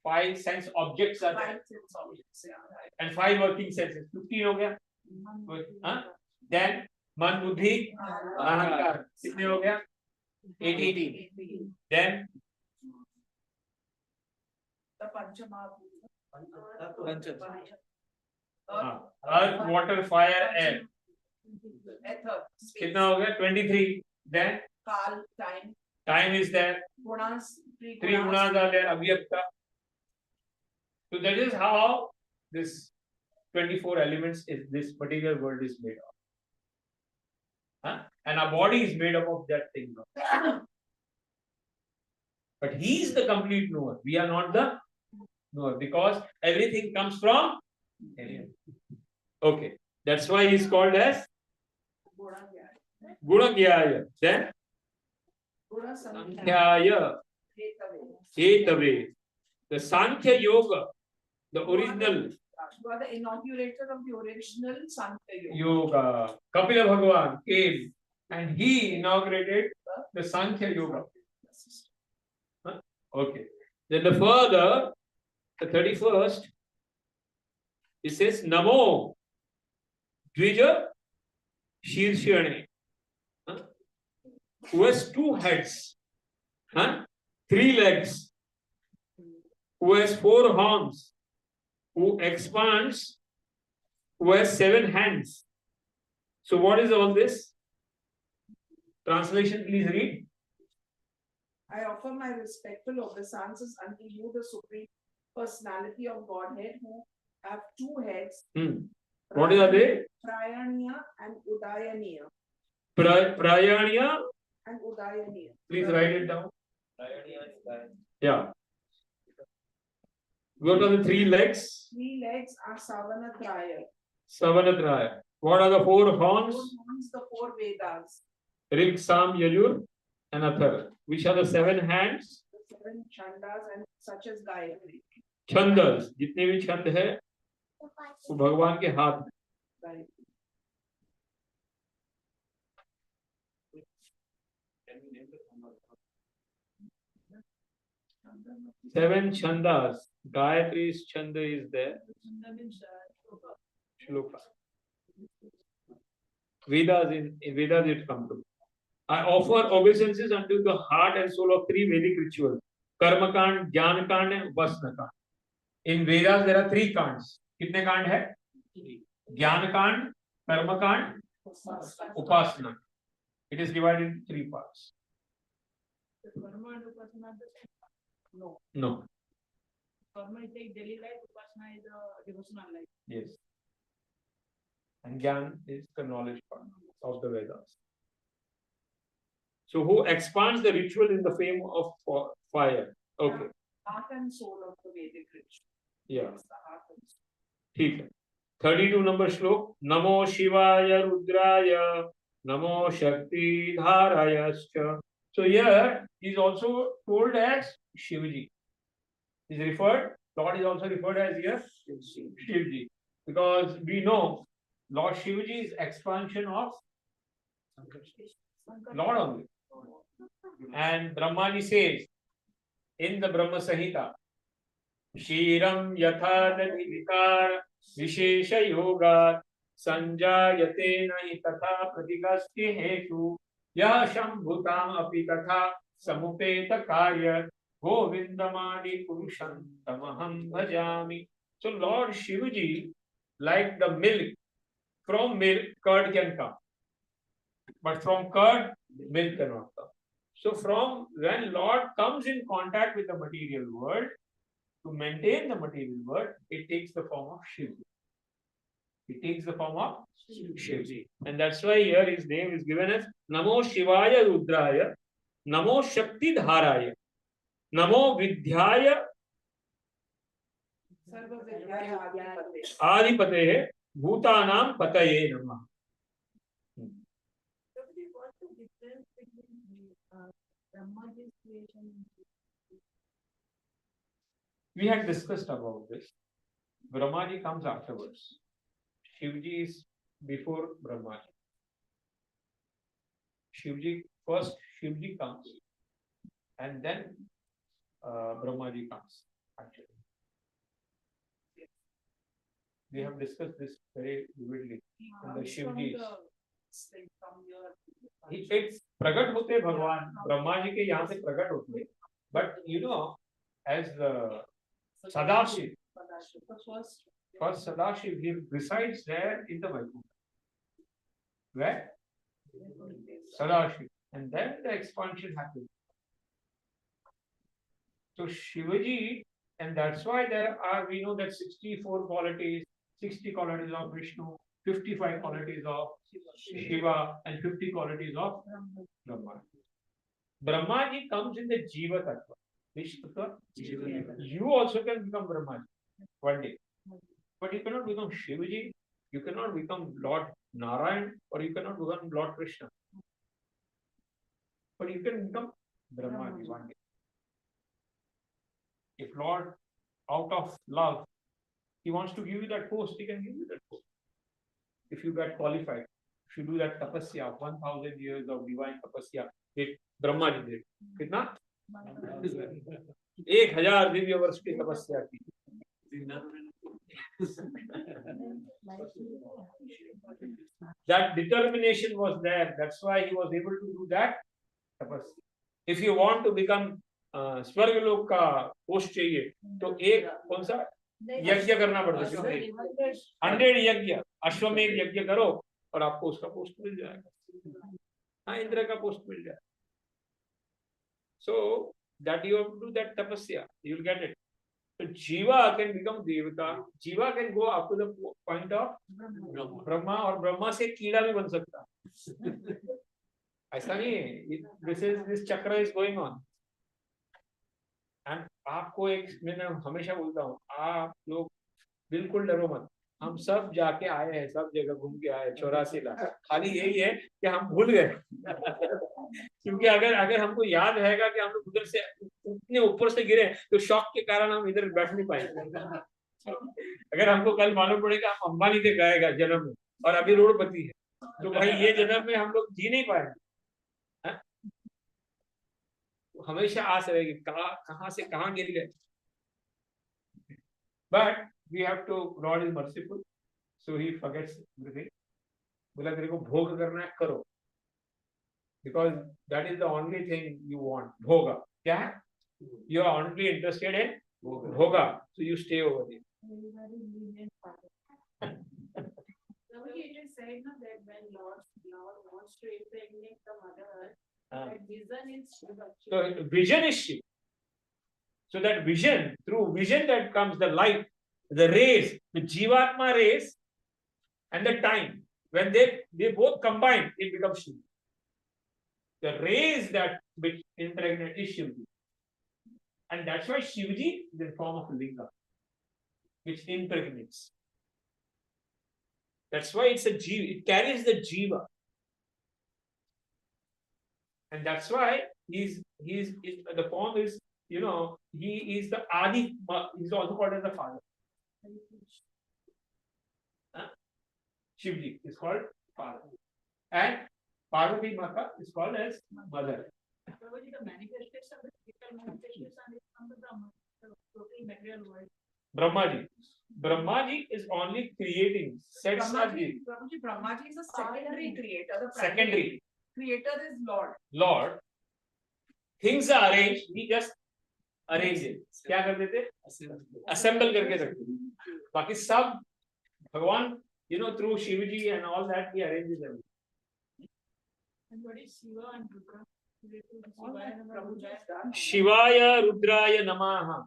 5 sense objects are there. And 5 working senses. 15 हो गया. Then मन बुद्धि अहंकार कितने हो गया? 18. Then earth, water, fire, air. कितना हो गया? 23. Then time is there. 3 gunas are there. Abhyakta. So that is how this 24 elements is this material world is made of. And our body is made up of that thing. But he is the complete knower. We are not the knower because everything comes from him. Okay. That's why he is called as Gunagyaya. Then Sankhya Hetave. The Sankhya Yoga, the original. You are the inaugurator of the original Sankhya Yoga. Kapila Bhagavan came and he inaugurated the Sankhya Yoga. Okay. Then the further, the 31st, it says Namo Dvija Shirshane, who has 2 heads, 3 legs, who has 4 horns, who expands, who has 7 hands. So what is all this? Translation, please read. I offer my respectful obeisances unto you, the Supreme Personality of Godhead, who have 2 heads. What are they? Prayaniya and Udayaniya. Prayaniya and Udayaniya. Please write it down. Yeah. What are the 3 legs? 3 legs are Savanatraya. Savanatraya. What are the 4 horns? 4 horns, the 4 Vedas. Rig, Sam, Yajur, and Athar. Which are the 7 hands? The 7 Chandas and such as Gayatri. Chandas. जितने भी छंद है वो भगवान के हाथ में. 7 chandas. Gayatri's chanda is there. Shloka. Vedas it comes to. I offer obeisances unto the heart and soul of 3 Vedic rituals: Karma Kand, Jnana Kand, and Upasana Kand. In Vedas there are 3 kands. कितने कांड है? ज्ञान कांड, कर्म कांड, उपासना. It is divided into 3 parts. Karma and Upasana the same? No. No. Karma is like daily life, Upasana is a devotional life. Yes. And Gyan is the knowledge part of the Vedas. So who expands the ritual in the flame of fire? Okay. Heart and soul of the Vedic ritual. Yeah. It's the heart and soul. ठीक है. 32 number श्लोक. नमो शिवाय रुद्राय नमो शक्ति धारायश्च. So here he is also told as Shivji. Is referred. Lord is also referred as here Shivji, because we know Lord Shivji is expansion of Lord only. And Brahmaji says in the Brahma Samhita, Shiram yatha nadi vikar vishesha yoga sanjayate nahi tatha pratikasti hetu yah shambhutam api tatha samupeta karya govindamadi purusham tamaham bhajami. So Lord Shivaji, like the milk, from milk curd can come, but from curd milk cannot come. So from when Lord comes in contact with the material world, to maintain the material world, it takes the form of Shivji. It takes the form of Shivji. And that's why here his name is given as Namo Shivaya Rudraya, Namo Shakti Dharaya, Namo Vidhyaya Adipate Bhutanam Pataye Namah. We had discussed about this. Brahmaji comes afterwards. Shivji is before Brahmaji. First Shivji comes, and then Brahmaji comes. Actually, we have discussed this very vividly. In the Shivji, it's प्रकट होते भगवान ब्रह्मा जी के यहाँ से प्रकट होते, but you know, as the Sadashiv, first Sadashiv, he resides there in the Vaikuntha. Where? Sadashiv. And then the expansion happens. So Shivaji, and that's why we know that 64 qualities, 60 qualities of Vishnu, 55 qualities of Shiva, and 50 qualities of Brahma. Brahmaji comes in the Jiva Tattva. Which Tattva? You also can become Brahmaji one day. But you cannot become Shivaji, you cannot become Lord Narayan, or you cannot become Lord Krishna. But you can become Brahmaji one day. If Lord, out of love, he wants to give you that post, he can give you that post. If you get qualified, if you do that tapasya, 1000 years of divine tapasya, it Brahmaji did. Kitna? 1000 Divya वर्ष की तपस्या की. That determination was there. That's why he was able to do that tapasya. If you want to become स्वर्गलोक का post चाहिए तो एक कौन सा यज्ञ करना पड़ता है. 100 यज्ञ, अश्वमेध यज्ञ करो और आपको उसका पोस्ट मिल जाएगा. हाँ, इंद्र का पोस्ट मिल जाएगा. So that you have to do that tapasya, you will get it. So Jiva can become Devata. Jiva can go up to the point of Brahma, और ब्रह्मा से कीड़ा भी बन सकता है. ऐसा नहीं है. This chakra is going on. And आपको एक मैंने हमेशा बोलता हूँ, आप लोग बिल्कुल डरो मत. हम सब जाके आए हैं, सब जगह घूम के आए, 84 लाख. खाली यही है कि हम भूल गए. क्योंकि अगर हमको याद रहेगा कि हम लोग उधर से उतने ऊपर से गिरे तो शॉक के कारण हम इधर बैठ नहीं पाएंगे. अगर हमको कल मालूम पड़ेगा हम अंबानी के गाएगा जन्म में और अभी रोडपति है, तो भाई ये जन्म में हम लोग जी नहीं पाएंगे. हमेशा आस रहेगी कहां से कहां गिर गए. But we have to, Lord is merciful, so he forgets everything. बोला तेरे को भोग करना है, करो, because that is the only thing you want. भोगा क्या है? You are only interested in भोगा, so you stay over there. It is said that when Lord wants to impregnate the mother, that vision is Shiva. So vision is Shiva. So that vision, through vision that comes the light, the rays, the Jivatma rays, and the time, when they both combine, it becomes Shiva. The rays that which impregnate is Shivji. And that's why Shivji is in form of Linga, which impregnates. That's why it's a Jiva, it carries the Jiva. And that's why the form is, you know, he is the Adi, he's also called as the father. Shivji is called father. And Parvati Mata is called as mother. Prabhuji, the manifestation, the physical manifestation is from the Brahman, the total material world. Brahmaji is only creating. Brahmaji is a secondary creator. The Secondary. Creator is Lord. Lord. Things are arranged. He just arrange it. क्या कर देते? Assemble करके रखते. बाकी सब भगवान, through Shivji and all that, he arranges everything. And what is Shiva and Rudra? Shivaya Rudraya Namaha.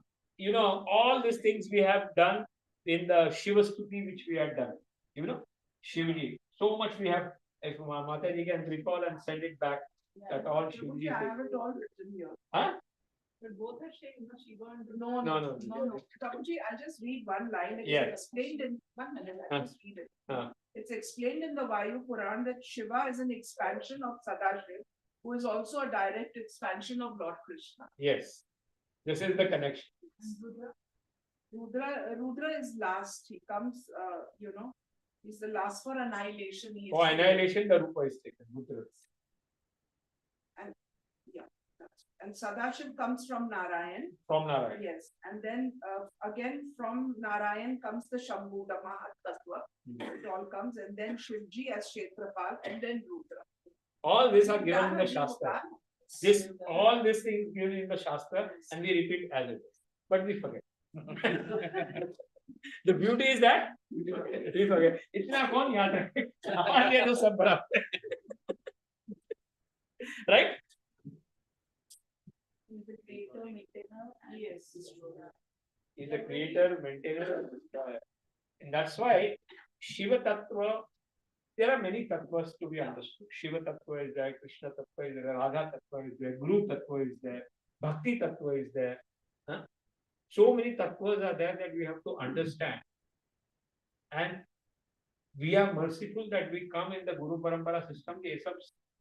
All these things we have done in the Shiva Stuti which we have done. Shivji. So much we have, if Mataji can recall and send it back, that all Shivji. I have it all written here. Huh? But both are saying Shiva and No. Prabhuji, I'll just read one line. Yes. Explained in 1 minute. I'll just read it. It's explained in the Vayu Puran that Shiva is an expansion of Sadashiv, who is also a direct expansion of Lord Krishna. Yes. This is the connection. Rudra is last. He comes, he's the last for annihilation. For annihilation, the Rupa is taken. Rudra. And Sadashiv comes from Narayan. From Narayan. Yes. And then again from Narayan comes the Shambhu, the Mahat Tattva. It all comes. And then Shivji as Kshetrapal. And then Rudra. All these are given in the Shastra. All these things given in the Shastra, and we repeat as it is. But we forget. The beauty is that we forget. Itna kaun yaad rakhe? Hamare liye to sab barabar hai. Right? He's the creator, maintainer, and yes, He's the creator, maintainer, and that's why Shiva Tattva. There are many tattvas to be understood. Shiva Tattva is there, Krishna Tattva is there, Radha Tattva is there, Guru Tattva is there, Bhakti Tattva is there. So many tattvas are there that we have to understand. And we are merciful that we come in the Guru Parampara system.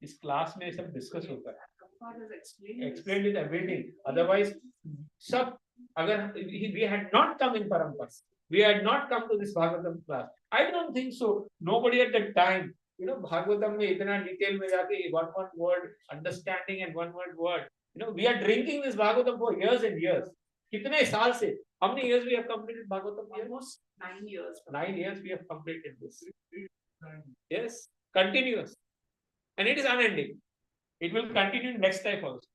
This class में सब discuss होता है. Explained it everything. Otherwise, we had not come in Parampara, we had not come to this Bhagwatam class. I don't think so. Nobody at that time, Bhagwatam में इतना detail में जाके one word understanding and one word. We are drinking this Bhagwatam for years and years. कितने साल से? How many years we have completed Bhagwatam? Almost 9 years. 9 years we have completed this. Yes, continuous, and it is unending. It will continue next time also.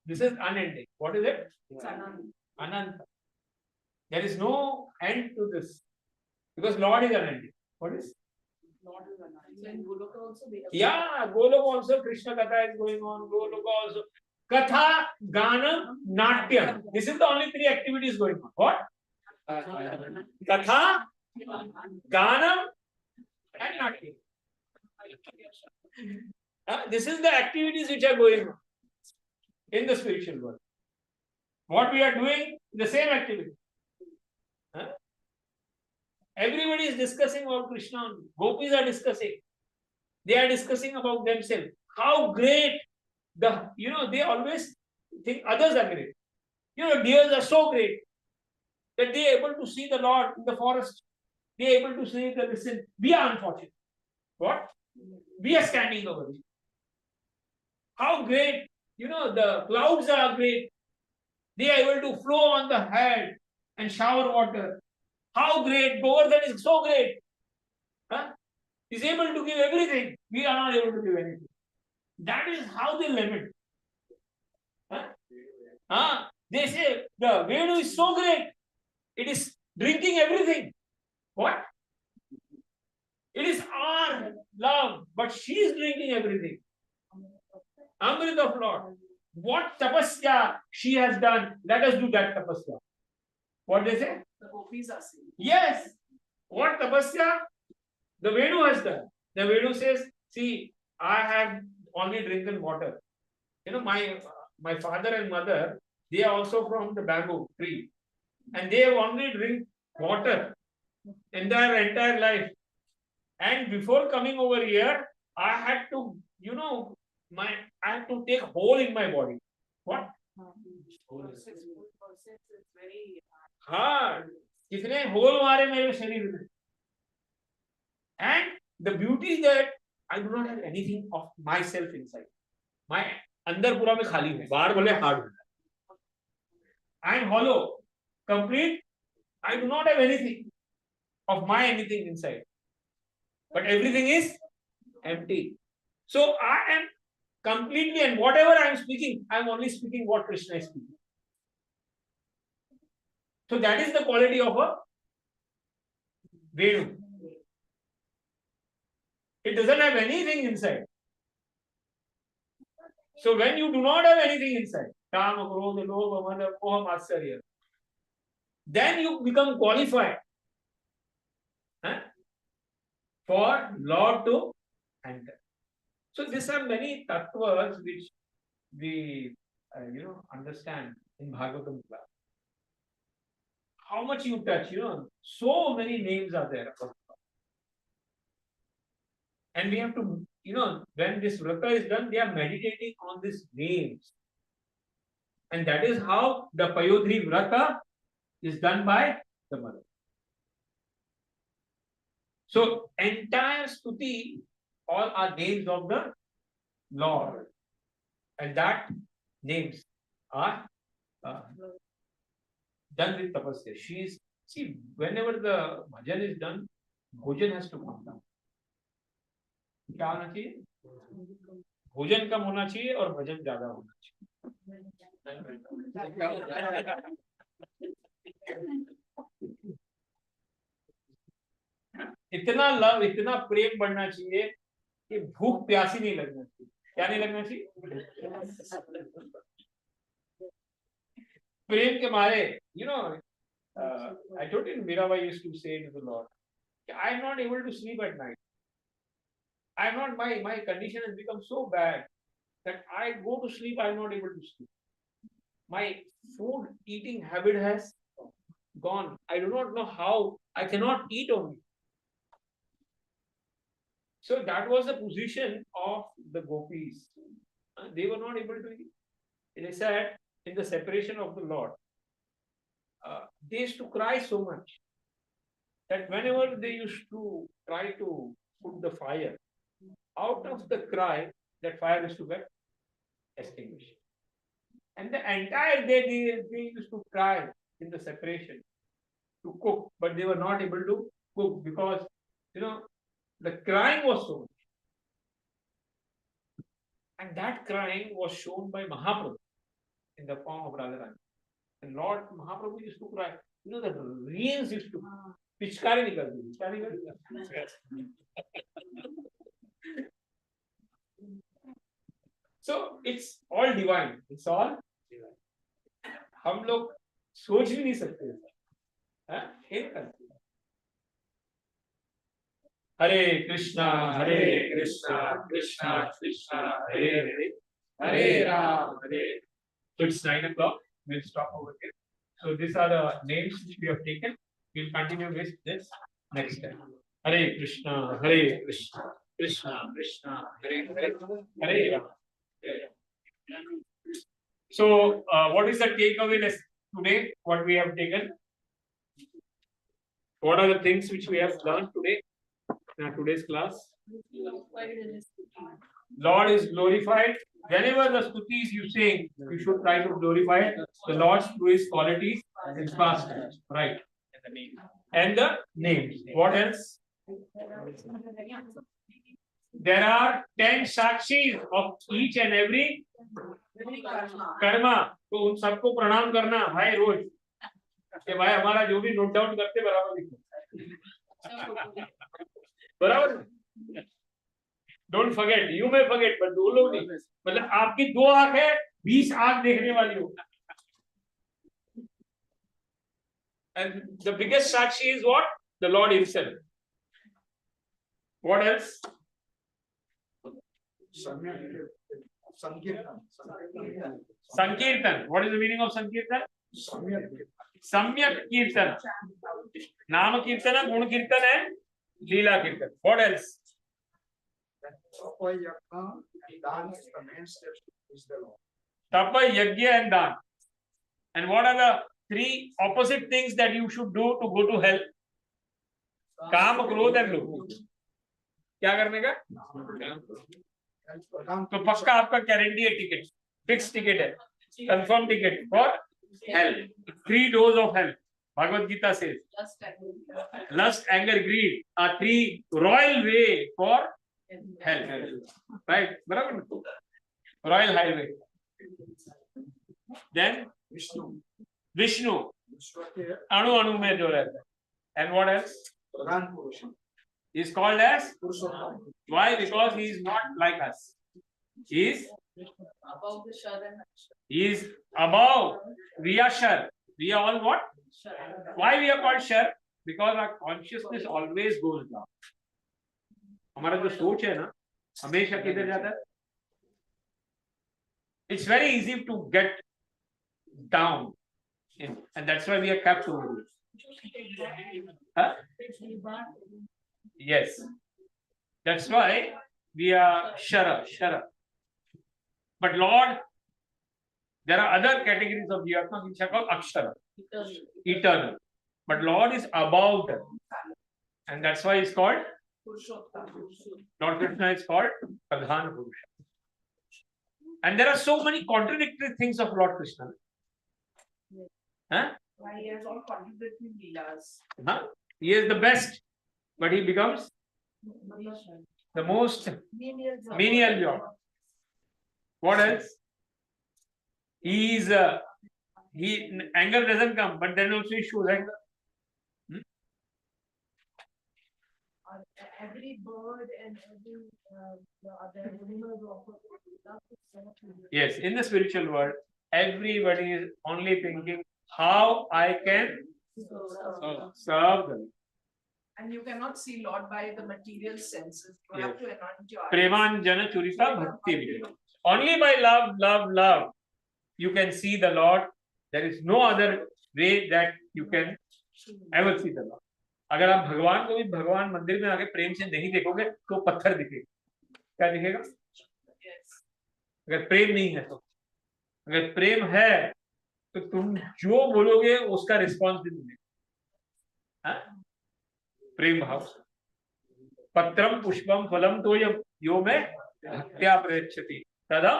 This is unending. What is it? It's Ananda. Ananta. There is no end to this, because Lord is unending. What is? Lord is Ananda. So in Goloka also they have. Yeah, Goloka also Krishna Katha is going on. Goloka also. Katha, Ganam, Natyam. This is the only 3 activities going on. What? Katha, Ganam, and Natyam. This is the activities which are going on in the spiritual world. What we are doing, the same activity. Everybody is discussing about Krishna. Gopis are discussing. They are discussing about themselves. How great they always think others are great. Deers are so great that they are able to see the Lord in the forest. They are able to see the listen. We are unfortunate. What? We are standing over here. How great, the clouds are great. They are able to flow on the head and shower water. How great, Govardhan is so great. Is able to give everything. We are not able to give anything. That is how they limit. They say the Venu is so great. It is drinking everything. What? It is our love, but she is drinking everything. Amrit of Lord. What tapasya she has done, let us do that tapasya. What they say? The gopis are saying. Yes. What tapasya the Venu has done? The Venu says, see, I have only drinking water. My father and mother, they are also from the bamboo tree. And they have only drink water in their entire life. And before coming over here, I had to, I had to take hole in my body. What? It's very hard. कितने whole मारे मेरे शरीर में. And The beauty is that I do not have anything of myself inside. My अंदर पूरा मैं खाली हूँ, बाहर भले hard हूँ. I am hollow, complete. I do not have anything of my anything inside, but everything is empty. So I am completely, and whatever I am speaking, I am only speaking what Krishna is speaking. So that is the quality of a Venu. It doesn't have anything inside. So when you do not have anything inside, Kama, Krodha, Lobha, Mada, Moha, Matsarya, then you become qualified for Lord to enter. So these are many tattvas which we understand in Bhagavatam class. How much you touch, so many names are there. And we have to, when this vrata is done, they are meditating on these names. And that is how the Payodhri vrata is done by the mother. So entire stuti, all are names of the Lord. And that names are done with tapasya. See, whenever the bhajan is done, bhojan has to come down. क्या होना चाहिए? भोजन कम होना चाहिए और भजन ज्यादा होना चाहिए. इतना लव, इतना प्रेम बढ़ना चाहिए कि भूख प्यासी नहीं लगना चाहिए. क्या नहीं लगना चाहिए? प्रेम के मारे, I told you Mirabai used to say to the Lord, I am not able to sleep at night. I am not, my condition has become so bad that I go to sleep, I am not able to sleep. My food eating habit has gone. I do not know how. I cannot eat only. So that was the position of the gopis. They were not able to eat. They said in the separation of the Lord, they used to cry so much that whenever they used to try to put the fire, out of the cry, that fire is to get extinguished. And the entire day they used to cry in the separation to cook, but they were not able to cook because, the crying was so much. And that crying was shown by Mahaprabhu in the form of Radharani. And Lord Mahaprabhu used to cry. The rains used to pichkari nikalti. So it's all divine. It's all divine. हम लोग सोच भी नहीं सकते. Hare Krishna, Krishna Krishna, Hare Hare, Hare Ram, Hare. So it's 9 o'clock. We'll stop over here. So these are the names which we have taken. We'll continue with this next time. Hare Krishna, Krishna Krishna, Hare Hare, Hare Ram. So, what is the takeaway today? What we have taken? What are the things which we have learned today in today's class? Lord is glorified. Whenever the stutis you sing, you should try to glorify the Lord's through His qualities and pastimes, right? And the names. What else? There are 10 sakshis of each and every Karma. तो उन सबको प्रणाम करना भाई रोज कि भाई हमारा जो भी नोट डाउन करते बराबर लिखो. बराबर. Don't forget. You may forget but दो लोग नहीं. मतलब आपकी 2 आंख है, 20 आंख देखने वाली हो. And the biggest sakshi is what? The Lord Himself. What else? Sankirtan. What is the meaning of Sankirtan? Samyak Kirtan. Nama Kirtana, Guna Kirtan and Leela Kirtan. What else? Tapa, Yajna and Dan. And what are the 3 opposite things that you should do to go to hell? Kama, Krodha and Lobha. क्या करने का? तो पक्का आपका guarantee है ticket, fix ticket है, confirm ticket for hello, 3 doors of hell. Bhagavad Gita says lust, anger, greed are 3 royal way for hell. Right? बराबर? Royal highway. Then Vishnu, अणु अणु में जो रहता है. And what else? He is called as why? Because he is not like us. He is above the shar and ashar. He is above. We are shar. We are all what? Why we are called shar? Because our consciousness always goes down. हमारा जो सोच है ना, हमेशा किधर जाता है? It's very easy to get down, and that's why we are kept over here. Huh? Yes, that's why we are shara. But Lord, there are other categories of Jiyatma which are called Akshara, eternal. But Lord is above them, and that's why it's called Lord Krishna is called Pradhan Purusha. And there are so many contradictory things of Lord Krishna. Huh? Why he has all contradictory leelas. Huh? He is the best, but he becomes the most menial job. What else? He is anger doesn't come, but then also he shows anger. Every bird and every other animals also love to serve. Yes, in the spiritual world, everybody is only thinking how I can serve them. And you cannot see Lord by the material senses. You have to anoint your eyes. Premanjana Churita Bhakti. Only by love, you can see the Lord. There is no other way that you can ever see the Lord. अगर आप भगवान को भी भगवान मंदिर में आके प्रेम से नहीं देखोगे तो पत्थर दिखेगा. क्या दिखेगा? अगर प्रेम नहीं है तो. अगर प्रेम है तो तुम जो बोलोगे उसका रिस्पॉन्स भी मिलेगा. प्रेम भाव. पत्रम पुष्पम फलम तोयम यो में भक्त्या प्रयच्छति तदा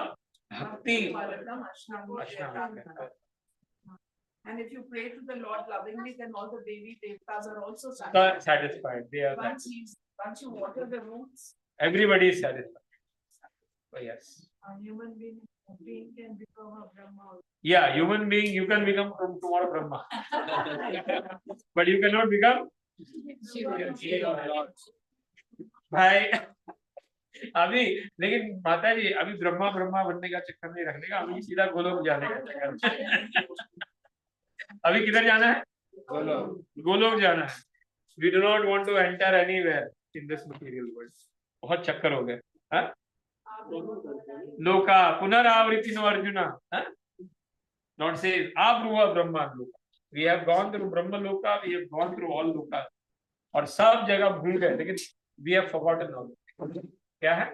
भक्ति. And if you pray to the Lord lovingly, then all the Devi Devtas are also satisfied. They are once you water the roots, everybody is satisfied. Oh, yes. A human being can become a Brahma. Yeah, human being, you can become from tomorrow Brahma. But you cannot become भाई. अभी लेकिन माता जी अभी ब्रह्मा बनने का चक्कर नहीं रखने का, अभी सीधा गोलोक जाने का चक्कर. अभी किधर जाना है? गोलोक जाना है. We do not want to enter anywhere in this material world. बहुत चक्कर हो गए. लोका पुनरावृत्ति नो Arjuna. Lord says abruva brahma loka. We have gone through Brahma loka, we have gone through all loka. और सब जगह भूल गए, लेकिन we have forgotten all. क्या है?